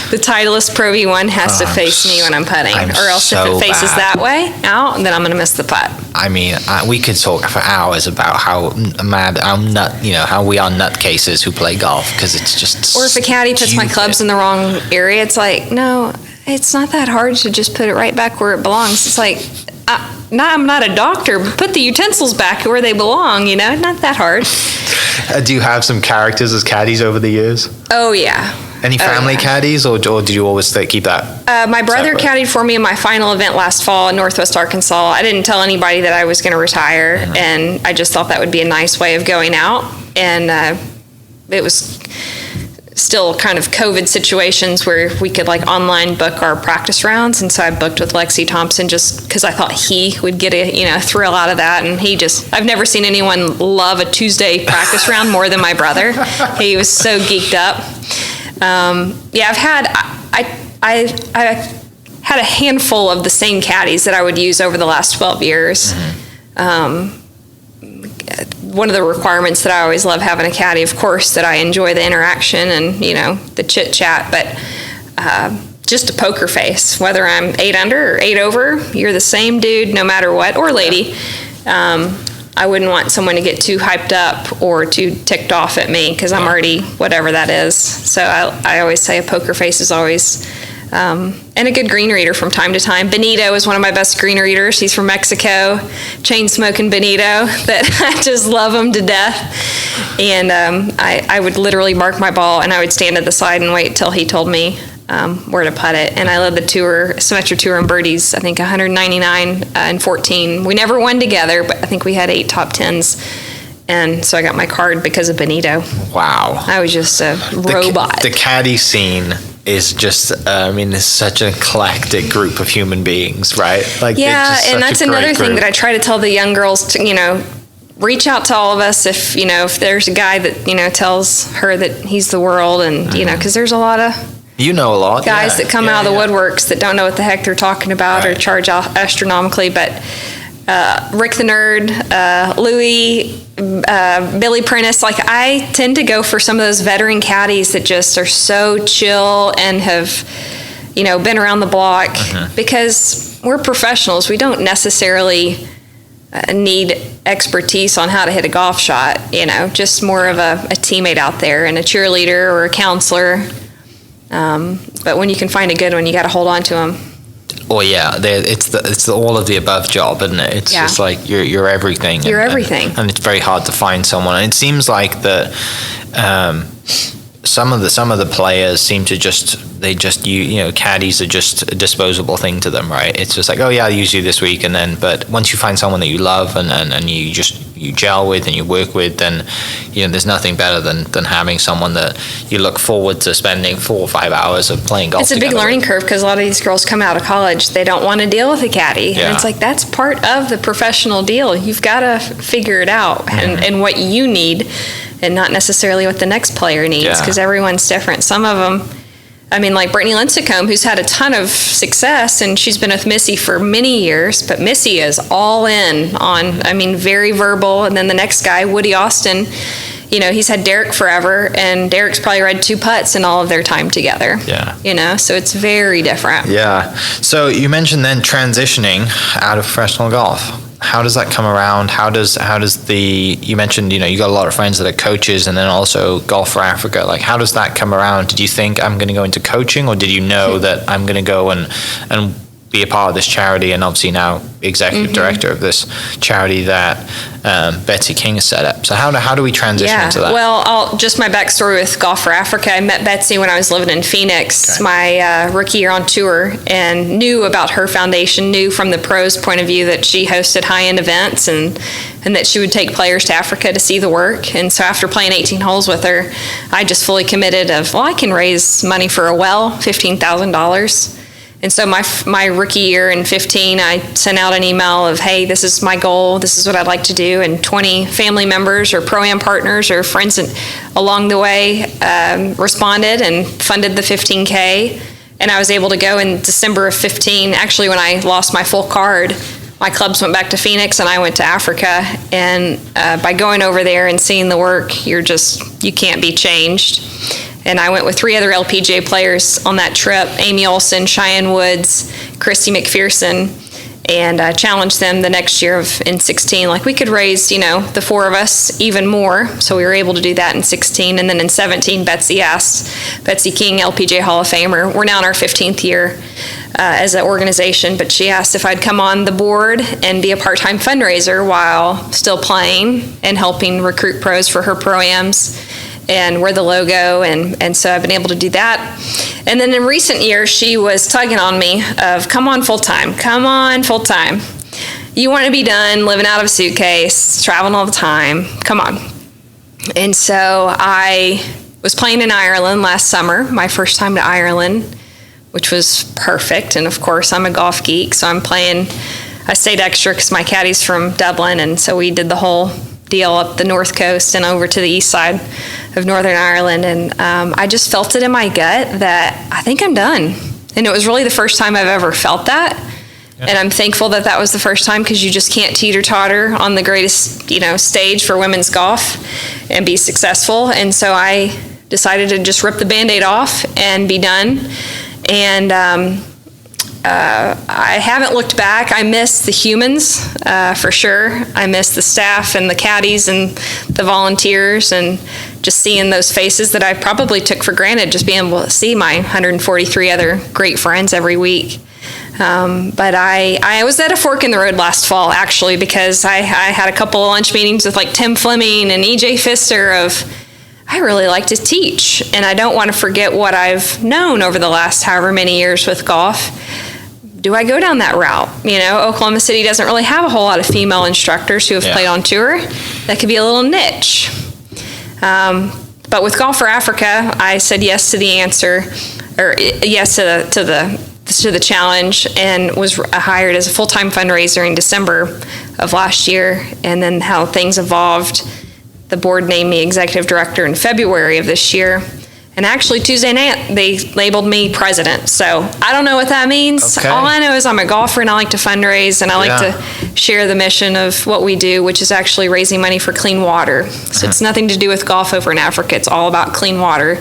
The Titleist Pro V1 has to face me when I'm putting, or else if it faces that way out, then I'm going to miss the putt. I mean, we could talk for hours about how we are nutcases who play golf, because it's just. Or if a caddy puts my clubs in the wrong area, it's like, no, it's not that hard to just put it right back where it belongs. It's like, I'm not a doctor, but put the utensils back where they belong. Not that hard. Do you have some characters as caddies over the years? Oh yeah. Any family caddies, or did you always keep that? My brother separate? caddied for me in my final event last fall in Northwest Arkansas. I didn't tell anybody that I was going to retire, and I just thought that would be a nice way of going out. And it was still kind of COVID situations where we could like online book our practice rounds, and so I booked with Lexi Thompson just because I thought he would get a thrill out of that. And I've never seen anyone love a Tuesday practice round more than my brother. He was so geeked up. I've had I had a handful of the same caddies that I would use over the last 12 years. One of the requirements that I always love having a caddy, of course, that I enjoy the interaction and the chit chat, but just a poker face. Whether I'm 8 under or 8 over, you're the same dude no matter what, or lady. I wouldn't want someone to get too hyped up or too ticked off at me, because I'm already whatever that is. So I always say a poker face is always, and a good green reader from time to time. Benito is one of my best green readers. He's from Mexico, chain smoking Benito, that I just love him to death. And I would literally mark my ball, and I would stand at the side and wait till he told me where to putt it. And I led the Symetra Tour in birdies, I think 199 and 14. We never won together, but I think we had 8 top 10s. And so I got my card because of Benito. Wow. I was just a robot. The caddy scene is just, it's such an eclectic group of human beings, right? Like, yeah, and that's another thing that I try to tell the young girls to, reach out to all of us if there's a guy that, tells her that he's the world, and, because there's a lot of a lot guys that come out of the woodworks that don't know what the heck they're talking about, or charge astronomically. But Rick the Nerd, Louie, Billy Prentice, like I tend to go for some of those veteran caddies that just are so chill and have been around the block, because we're professionals. We don't necessarily need expertise on how to hit a golf shot, just more of a teammate out there and a cheerleader or a counselor. But when you can find a good one, you got to hold on to them. Well, yeah, it's the all of the above job, isn't it? It's just like you're everything. You're everything. And it's very hard to find someone. And it seems like that some of the players seem to caddies are just a disposable thing to them, right? It's just like, oh yeah, I'll use you this week, but once you find someone that you love and you gel with and you work with, then there's nothing better than having someone that you look forward to spending 4 or 5 hours of playing golf. It's a big learning curve, because a lot of these girls come out of college, they don't want to deal with a caddy, and it's like, that's part of the professional deal. You've got to figure it out and what you need, and not necessarily what the next player needs, because everyone's different. Some of them, like Brittany Lincecum, who's had a ton of success, and she's been with Missy for many years, but Missy is all in on, very verbal. And then the next guy, Woody Austin, he's had Derek forever, and Derek's probably read 2 putts in all of their time together. Yeah. So it's very different. Yeah. So you mentioned then transitioning out of professional golf. How does that come around? You mentioned, you got a lot of friends that are coaches, and then also Golf Fore Africa. Like, how does that come around? Did you think, I'm going to go into coaching, or did you know that I'm going to go and be a part of this charity, and obviously now executive director of this charity that Betsy Kings set up? So how do we transition into that? Well, just my backstory with Golf Fore Africa. I met Betsy when I was living in Phoenix, my rookie year on tour, and knew about her foundation, knew from the pros' point of view that she hosted high-end events and that she would take players to Africa to see the work. And so after playing 18 holes with her, I just fully committed I can raise money for a well, $15,000. And so my rookie year in 15, I sent out an email of, hey, this is my goal, this is what I'd like to do, and 20 family members or Pro-Am partners or friends along the way responded and funded the $15K. And I was able to go in December of 15. Actually, when I lost my full card, my clubs went back to Phoenix and I went to Africa. And by going over there and seeing the work, you can't be changed. And I went with 3 other LPGA players on that trip, Amy Olson, Cheyenne Woods, Christy McPherson, and challenged them the next year in 16. Like, we could raise, the 4 of us even more. So we were able to do that in 16. And then in 17, Betsy asked, Betsy King, LPGA Hall of Famer. We're now in our 15th year as an organization, but she asked if I'd come on the board and be a part-time fundraiser while still playing and helping recruit pros for her Pro-Ams and wear the logo, and so I've been able to do that. And then in recent years, she was tugging on me of, come on full-time. You want to be done living out of a suitcase, traveling all the time. Come on. And so I was playing in Ireland last summer, my first time to Ireland, which was perfect. And of course, I'm a golf geek, so I stayed extra because my caddy's from Dublin, and so we did the whole deal up the north coast and over to the east side of Northern Ireland, and I just felt it in my gut that I think I'm done. And it was really the first time I've ever felt that. Yeah. And I'm thankful that was the first time, because you just can't teeter-totter on the greatest stage for women's golf and be successful. And so I decided to just rip the Band-Aid off and be done. And I haven't looked back. I miss the humans, for sure. I miss the staff and the caddies and the volunteers, and just seeing those faces that I probably took for granted, just being able to see my 143 other great friends every week. But I was at a fork in the road last fall, actually, because I had a couple of lunch meetings with like Tim Fleming and EJ Pfister I really like to teach, and I don't want to forget what I've known over the last however many years with golf. Do I go down that route? Oklahoma City doesn't really have a whole lot of female instructors who have played on tour. That could be a little niche. But with Golf Fore Africa, I said yes to the answer, or yes to the challenge, and was hired as a full-time fundraiser in December of last year. And then how things evolved, the board named me executive director in February of this year. And actually, Tuesday night, they labeled me president. So I don't know what that means. Okay. All I know is I'm a golfer and I like to fundraise and I like to share the mission of what we do, which is actually raising money for clean water. So it's nothing to do with golf over in Africa. It's all about clean water.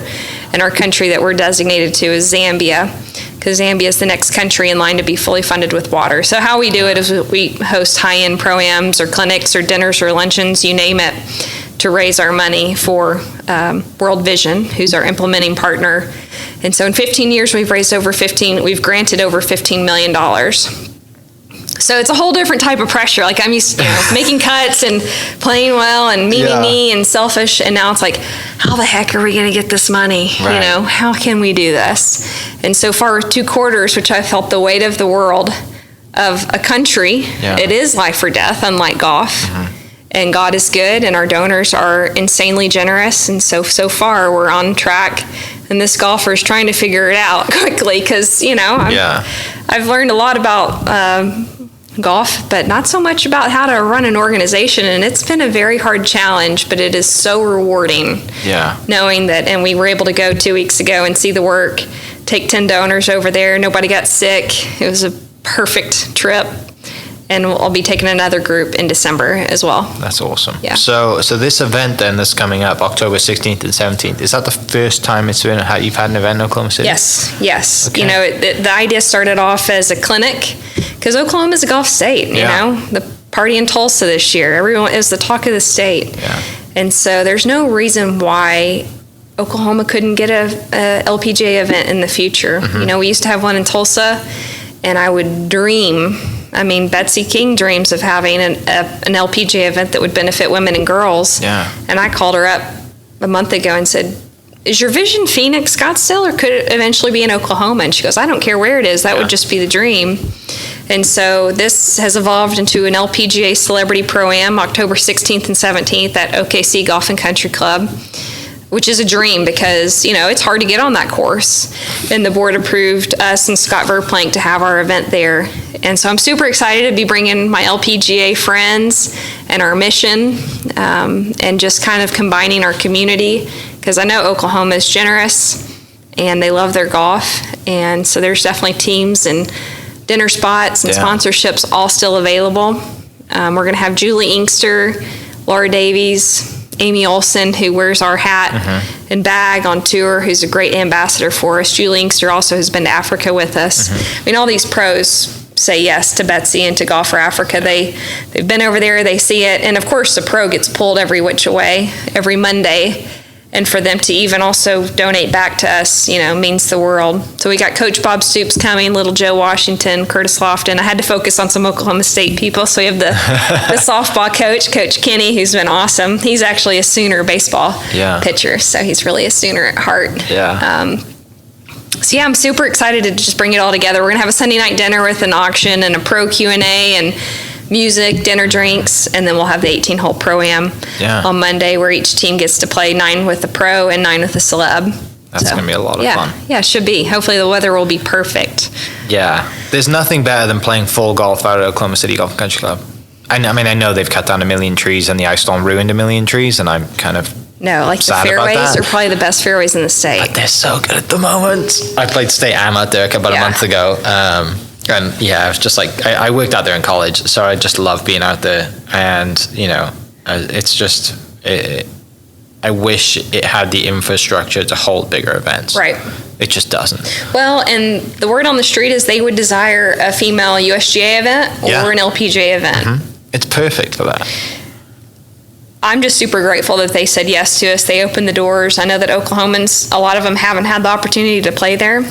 And our country that we're designated to is Zambia, because Zambia is the next country in line to be fully funded with water. So how we do it is we host high-end pro-ams or clinics or dinners or luncheons, you name it, to raise our money for World Vision, who's our implementing partner. And so in 15 years, we've granted over $15 million. So it's a whole different type of pressure. Like I'm used to making cuts and playing well and me and selfish. And now it's like, how the heck are we going to get this money? Right. How can we do this? And so far, 2 quarters, which I felt the weight of the world of a country, it is life or death, unlike golf. And God is good, and our donors are insanely generous. And so far, we're on track. And this golfer is trying to figure it out quickly because, I've learned a lot about golf, but not so much about how to run an organization. And it's been a very hard challenge, but it is so rewarding. Knowing that, and we were able to go 2 weeks ago and see the work, take 10 donors over there. Nobody got sick. It was a perfect trip. And I'll be taking another group in December as well. That's awesome. Yeah. So this event then that's coming up October 16th and 17th, is that the first time you've had an event in Oklahoma City? Yes. Okay. The idea started off as a clinic because Oklahoma is a golf state. The party in Tulsa this year, everyone is the talk of the state. And so there's no reason why Oklahoma couldn't get a LPGA event in the future. We used to have one in Tulsa, and I would dream. Betsy King dreams of having an LPGA event that would benefit women and girls. And I called her up a month ago and said, is your vision Phoenix, Scottsdale, or could it eventually be in Oklahoma? And she goes, I don't care where it is. That would just be the dream. And so this has evolved into an LPGA Celebrity Pro-Am October 16th and 17th at OKC Golf and Country Club, which is a dream because, it's hard to get on that course. And the board approved us and Scott Verplank to have our event there. And so I'm super excited to be bringing my LPGA friends and our mission and just kind of combining our community because I know Oklahoma is generous and they love their golf. And so there's definitely teams and dinner spots and sponsorships all still available. We're going to have Julie Inkster, Laura Davies, Amy Olson, who wears our hat and bag on tour, who's a great ambassador for us. Julie Inkster also has been to Africa with us. All these pros say yes to Betsy and to Golf Fore Africa. They've been over there, they see it, and of course the pro gets pulled every which way every Monday. And for them to even also donate back to us, means the world. So we got Coach Bob Stoops coming, little Joe Washington, Curtis Lofton. I had to focus on some Oklahoma State people. So we have the softball coach, Coach Kenny, who's been awesome. He's actually a Sooner baseball pitcher, so he's really a Sooner at heart. So I'm super excited to just bring it all together. We're going to have a Sunday night dinner with an auction and a pro Q&A and music, dinner, drinks, and then we'll have the 18-hole Pro-Am on Monday where each team gets to play 9 with the pro and 9 with the celeb. That's going to be a lot of fun. Yeah, it should be. Hopefully the weather will be perfect. There's nothing better than playing full golf out at Oklahoma City Golf and Country Club. I know they've cut down 1 million trees and the ice storm ruined 1 million trees, and I'm kind of the fairways are probably the best fairways in the state. But they're so good at the moment. I played State Am out there about a month ago. And I was just like, I worked out there in college, so I just love being out there. And, it's just, I wish it had the infrastructure to hold bigger events. Right. It just doesn't. Well, and the word on the street is they would desire a female USGA event or an LPGA event. It's perfect for that. I'm just super grateful that they said yes to us. They opened the doors. I know that Oklahomans, a lot of them haven't had the opportunity to play there.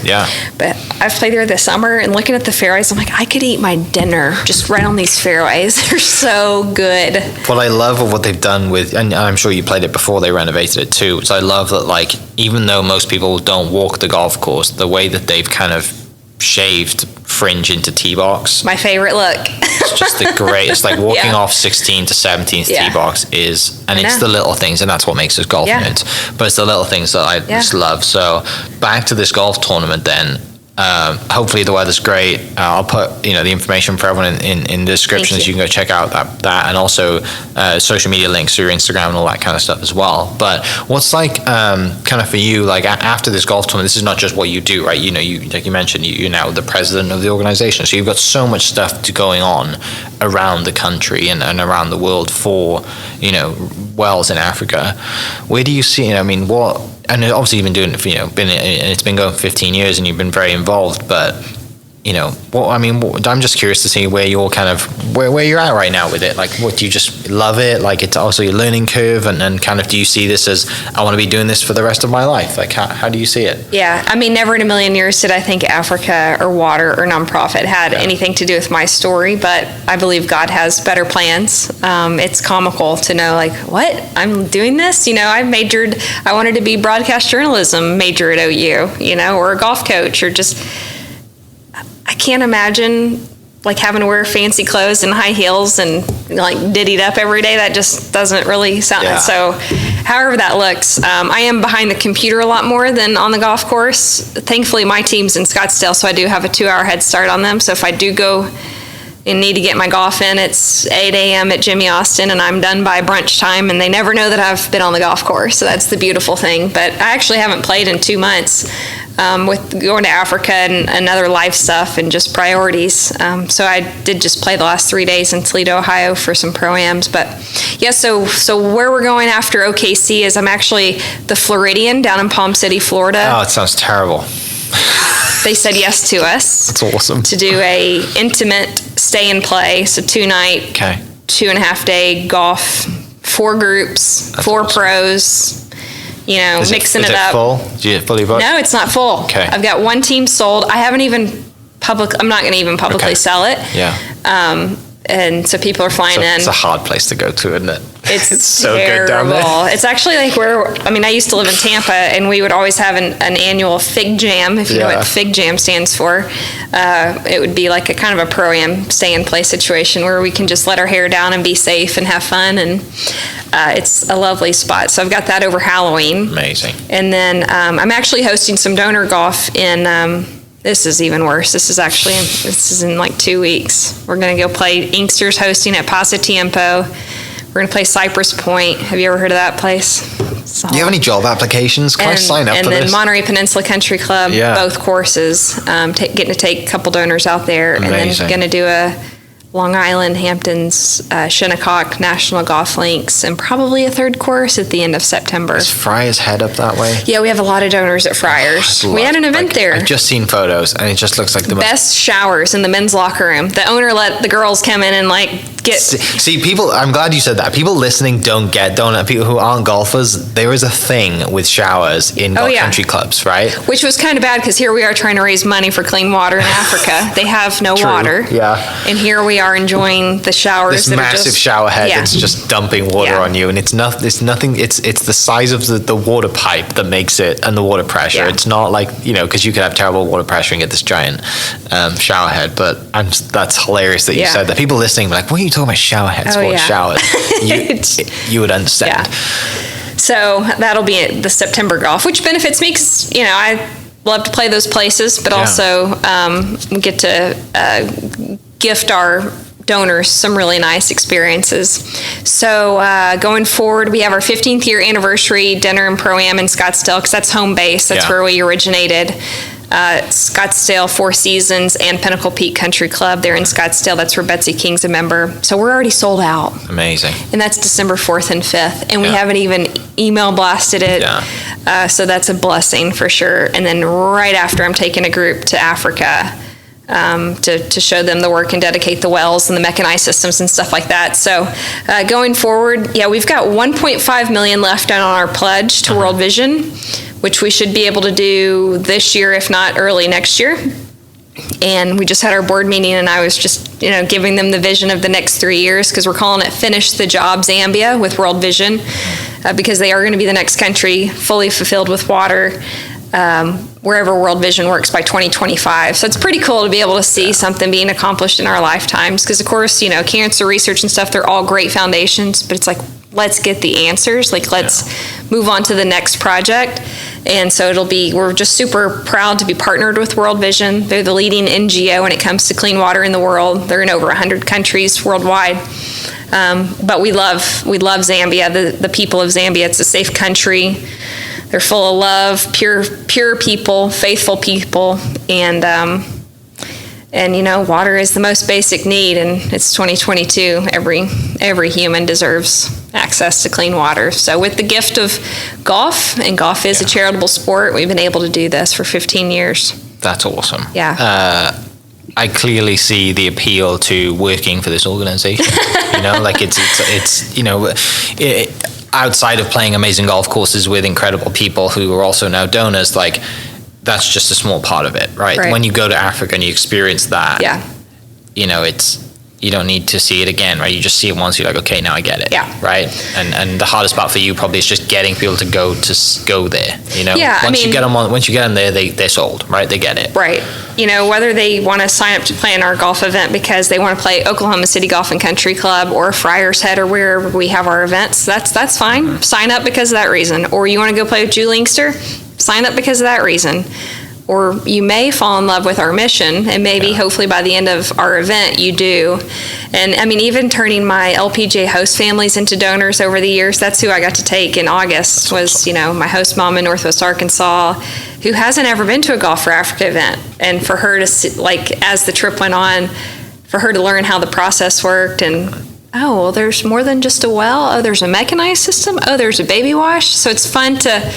But I've played there this summer, and looking at the fairways, I'm like, I could eat my dinner just right on these fairways. They're so good. What I love of what they've done with, and I'm sure you played it before they renovated it too, so I love that, even though most people don't walk the golf course, the way that they've kind of shaved fringe into tee box. My favorite look. It's just the greatest. Like walking off 16 to 17th tee box is, and it's the little things, and that's what makes us golf nerds. But it's the little things that I just love. So back to this golf tournament then. Hopefully the weather's great. I'll put the information for everyone in the description, so you can go check out that and also social media links through Instagram and all that kind of stuff as well. But what's like kind of for you, like after this golf tournament, this is not just what you do, right? You like you mentioned, you're now the president of the organization, so you've got so much stuff going on around the country and around the world for wells in Africa. Where do you see? I mean, what? And obviously you've been doing it for, it's been going for 15 years and you've been very involved, but, I'm just curious to see where you're kind of, where you're at right now with it. Like, what, do you just love it? Like, it's also your learning curve, and kind of, do you see this as, I want to be doing this for the rest of my life? Like, how do you see it? Yeah, I mean, never in a million years did I think Africa or water or nonprofit had anything to do with my story, but I believe God has better plans. It's comical to know, like, what? I'm doing this? I wanted to be broadcast journalism major at OU, or a golf coach, or just, I can't imagine like having to wear fancy clothes and high heels and like diddied up every day. That just doesn't really sound so. However that looks, I am behind the computer a lot more than on the golf course. Thankfully, my team's in Scottsdale, so I do have a 2-hour head start on them. So if I do go and need to get my golf in, it's 8 a.m. at Jimmy Austin, and I'm done by brunch time, and they never know that I've been on the golf course. So that's the beautiful thing. But I actually haven't played in 2 months. With going to Africa and other life stuff and just priorities. So I did just play the last 3 days in Toledo, Ohio for some pro-ams. But yeah, so where we're going after OKC is I'm actually the Floridian down in Palm City, Florida. Oh, it sounds terrible. They said yes to us. That's awesome. To do a intimate stay and play. So 2-night, 2.5-day golf, 4 groups, That's 4 awesome. Pros. Mixing it up. Full? Do you fully booked? No, it's not full. Okay. I've got 1 team sold. I haven't even I'm not going to even publicly sell it. Yeah. And so people are flying in. It's a hard place to go to, isn't it? It's so terrible. Good down there. It's actually like I used to live in Tampa, and we would always have an annual Fig Jam, if you know what Fig Jam stands for. It would be like a kind of a pro-am stay-and-play situation where we can just let our hair down and be safe and have fun, and it's a lovely spot. So I've got that over Halloween. Amazing. And then I'm actually hosting some donor golf in... this is even worse. This is in like 2 weeks. We're going to go play Inkster's hosting at Pasatiempo. We're going to play Cypress Point. Have you ever heard of that place? Do you have any job applications? Can I sign up for this? And then Monterey Peninsula Country Club, both courses. Getting to take a couple donors out there. Amazing. And then going to do a Long Island, Hamptons, Shinnecock, National Golf Links, and probably a 3rd course at the end of September. Is Friars Head up that way? Yeah, we have a lot of donors at Friars. We had an event there. I've just seen photos, and it just looks like the best showers in the men's locker room. The owner let the girls come in and get. See, people. I'm glad you said that. People listening don't people who aren't golfers. There is a thing with showers in country clubs, right? Which was kind of bad because here we are trying to raise money for clean water in Africa. They have no water. Yeah. And here we are enjoying the showers. This massive shower head that's just dumping water on you, and it's nothing. It's the size of the water pipe that makes it, and the water pressure. Yeah. It's not like because you could have terrible water pressure and get this giant shower head. But that's hilarious that you said that. People listening be like, "What are you talking about shower heads for? Showers?" You would understand. Yeah. So that'll be the September golf, which benefits me because I love to play those places, but also get to gift our donors some really nice experiences. So going forward, we have our 15th year anniversary dinner and pro-am in Scottsdale because that's home base. That's where we originated. Scottsdale, Four Seasons, and Pinnacle Peak Country Club. They're in Scottsdale. That's where Betsy King's a member. So we're already sold out. Amazing. And that's December 4th and 5th. And we haven't even email blasted it. Yeah. So that's a blessing for sure. And then right after, I'm taking a group to Africa to show them the work and dedicate the wells and the mechanized systems and stuff like that. So going forward, we've got 1.5 million left on our pledge to World Vision, which we should be able to do this year, if not early next year. And we just had our board meeting, and I was just, giving them the vision of the next 3 years because we're calling it Finish the Job Zambia with World Vision because they are going to be the next country fully fulfilled with water wherever World Vision works by 2025. So it's pretty cool to be able to see something being accomplished in our lifetimes because, of course, cancer research and stuff, they're all great foundations, but it's like, let's get the answers. Let's move on to the next project. And so we're just super proud to be partnered with World Vision. They're the leading NGO when it comes to clean water in the world. They're in over 100 countries worldwide. But we love Zambia, the people of Zambia. It's a safe country. They're full of love, pure people, faithful people, and water is the most basic need, and it's 2022. Every human deserves access to clean water. So with the gift of golf, and golf is a charitable sport, we've been able to do this for 15 years. That's awesome. Yeah. I clearly see the appeal to working for this organization. Outside of playing amazing golf courses with incredible people who are also now donors, like, that's just a small part of it, right? When you go to Africa and you experience that, you don't need to see it again, right? You just see it once, you're like, okay, now I get it, right? And the hardest part for you probably is just getting people to go there, Once you get them there, they're sold, right? They get it, right? Whether they want to sign up to play in our golf event because they want to play Oklahoma City Golf and Country Club or Friars Head or wherever we have our events, that's fine. Mm-hmm. Sign up because of that reason. Or you want to go play with Julie Inkster, sign up because of that reason. Or you may fall in love with our mission, and maybe hopefully by the end of our event you do. And even turning my LPGA host families into donors over the years, that's who I got to take in August. Was my host mom in Northwest Arkansas, who hasn't ever been to a Golf Fore Africa event, and for her to see, as the trip went on, for her to learn how the process worked, and there's more than just a well. There's a mechanized system. There's a baby wash. So it's fun to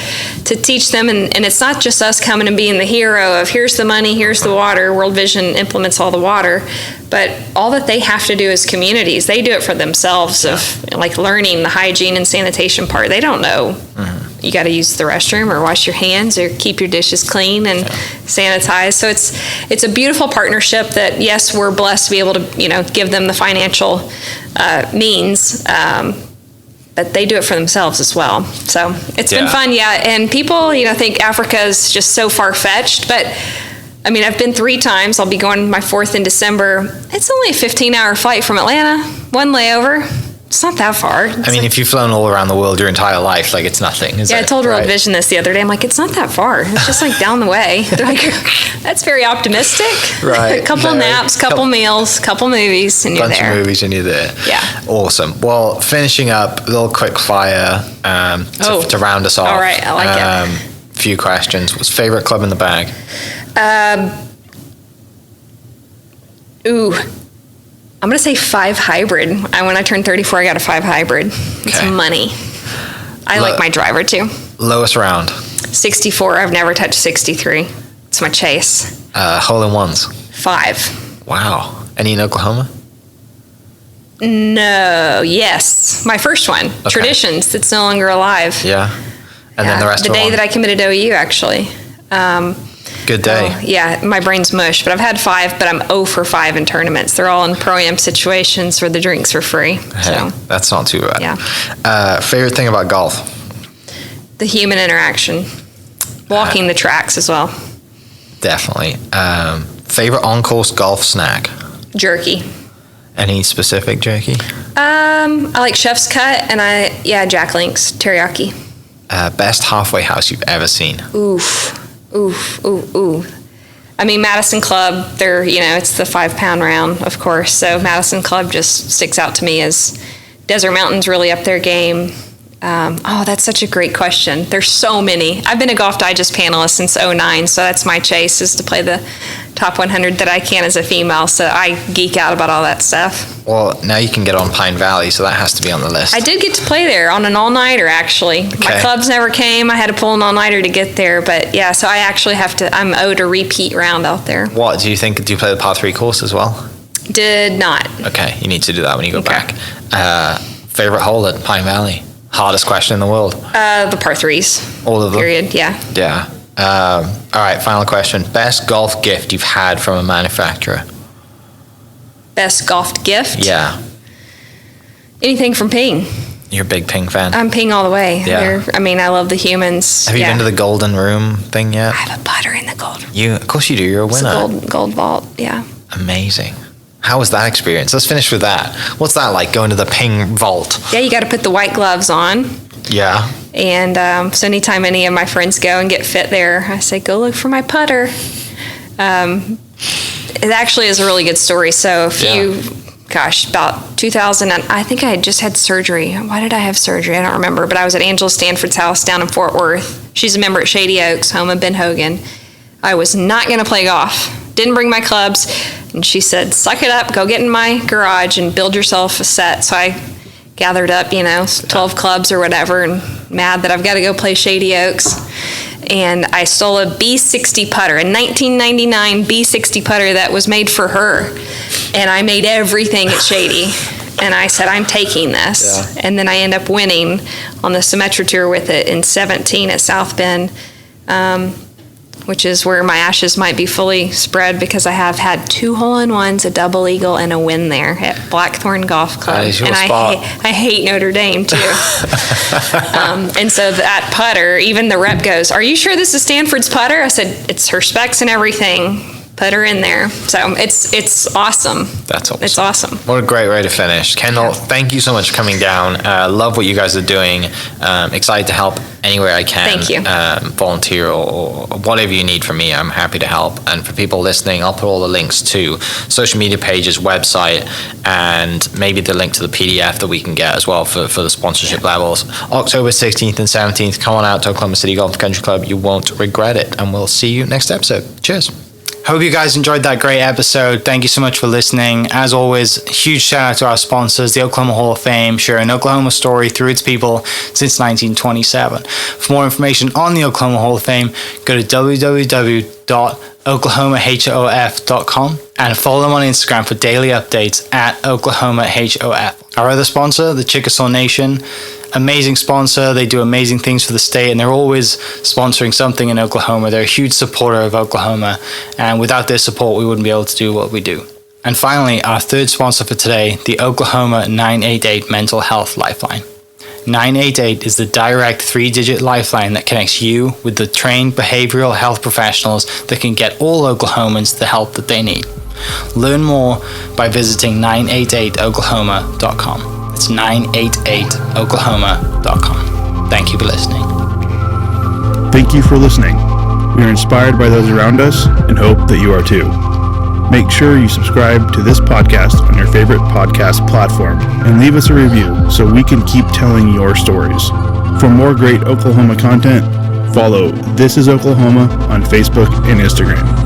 teach them. And it's not just us coming and being the hero of here's the money, here's the water. World Vision implements all the water. But all that they have to do as communities, they do it for themselves of learning the hygiene and sanitation part. They don't know. Mm-hmm. You got to use the restroom or wash your hands or keep your dishes clean and sanitize. So it's a beautiful partnership that, yes, we're blessed to be able to, give them the financial means, but they do it for themselves as well. So it's been fun, and people, think Africa is just so far-fetched, but I've been 3 times. I'll be going my 4th in December. It's only a 15-hour flight from Atlanta, 1 layover. It's not that far. If you've flown all around the world your entire life, it's nothing, is it? I told World Vision this the other day. I'm like, it's not that far. It's just down the way. They're like, that's very optimistic. Right. A couple naps, couple meals, couple movies, and you're there. Bunch of movies, and you're there. Yeah. Awesome. Well, finishing up, a little quick fire to round us off. All right, I like it. Few questions. What's favorite club in the bag? I'm going to say 5 hybrid. When I turned 34, I got a 5 hybrid. It's money. I like my driver too. Lowest round? 64. I've never touched 63. It's my chase. Hole-in-ones? 5. Wow. Any in Oklahoma? No. Yes. My first one. Okay. Traditions. That's no longer alive. Yeah. And then the rest the day that I committed OU, actually. Good day. My brain's mush, but I've had 5, but I'm 0 for 5 in tournaments. They're all in pro-am situations where the drinks are free. Hey, that's not too bad. Yeah. Favorite thing about golf? The human interaction. Walking the tracks as well. Definitely. Favorite on-course golf snack? Jerky. Any specific jerky? I like Chef's Cut, and Jack Link's teriyaki. Best halfway house you've ever seen? Oof. Madison Club, it's the 5-pound round, of course. So Madison Club just sticks out to me as Desert Mountain's really up their game. That's such a great question. There's so many. I've been a Golf Digest panelist since 2009, so that's my chase, is to play the top 100 that I can as a female. So I geek out about all that stuff. Well, now you can get on Pine Valley, so that has to be on the list. I did get to play there on an all-nighter, actually. Okay. My clubs never came. I had to pull an all-nighter to get there. But yeah, so I actually I'm owed a repeat round out there. What, do you play the par 3 course as well? Did not. Okay, you need to do that when you go back. Favorite hole at Pine Valley? Hardest question in the world. The par 3s. All of them? Period, yeah. Yeah. All right, final question. Best golf gift you've had from a manufacturer? Best golf gift? Yeah. Anything from Ping. You're a big Ping fan? I'm Ping all the way. Yeah. I love the humans. Have you been to the Golden Room thing yet? I have a putter in the Golden Room. Of course you do. You're a winner. It's a gold vault, yeah. Amazing. How was that experience? Let's finish with that. What's that like, going to the Ping vault? Yeah, you got to put the white gloves on, Yeah. And so anytime any of my friends go and get fit there, I say, go look for my putter. It actually is a really good story. So about 2000, I think I had just had surgery. Why did I have surgery? I don't remember. But I was at Angela Stanford's house down in Fort Worth. She's a member at Shady Oaks, home of Ben Hogan. I was not going to play golf. Didn't bring my clubs. And she said, suck it up, go get in my garage and build yourself a set. So I gathered up, 12 clubs or whatever, and mad that I've got to go play Shady Oaks. And I stole a B60 putter, a 1999 B60 putter that was made for her. And I made everything at Shady. And I said, I'm taking this. Yeah. And then I end up winning on the Symetra Tour with it in 17 at South Bend, which is where my ashes might be fully spread because I have had 2 hole-in-ones, a double eagle, and a win there at Blackthorn Golf Club. That is your and spot. I hate Notre Dame, too. And so that putter, even the rep goes, are you sure this is Stanford's putter? I said, it's her specs and everything. Put her in there. So it's awesome. That's awesome. It's awesome. What a great way to finish. Kendall, thank you so much for coming down. Love what you guys are doing. Excited to help anywhere I can. Thank you. Volunteer or whatever you need from me, I'm happy to help. And for people listening, I'll put all the links to social media pages, website, and maybe the link to the PDF that we can get as well for the sponsorship levels. October 16th and 17th, come on out to Oklahoma City Golf Country Club. You won't regret it. And we'll see you next episode. Cheers. Hope you guys enjoyed that great episode. Thank you so much for listening. As always, huge shout out to our sponsors, the Oklahoma Hall of Fame, sharing Oklahoma story through its people since 1927. For more information on the Oklahoma Hall of Fame, go to www.oklahomahof.com and follow them on Instagram for daily updates at OklahomaHOF. Our other sponsor, the Chickasaw Nation, amazing sponsor. They do amazing things for the state, and they're always sponsoring something in Oklahoma. They're a huge supporter of Oklahoma, and without their support, we wouldn't be able to do what we do. And finally, our third sponsor for today, the Oklahoma 988 Mental Health Lifeline. 988 is the direct 3-digit lifeline that connects you with the trained behavioral health professionals that can get all Oklahomans the help that they need. Learn more by visiting 988oklahoma.com. It's 988oklahoma.com. Thank you for listening. Thank you for listening. We are inspired by those around us and hope that you are too. Make sure you subscribe to this podcast on your favorite podcast platform and leave us a review so we can keep telling your stories. For more great Oklahoma content, follow This Is Oklahoma on Facebook and Instagram.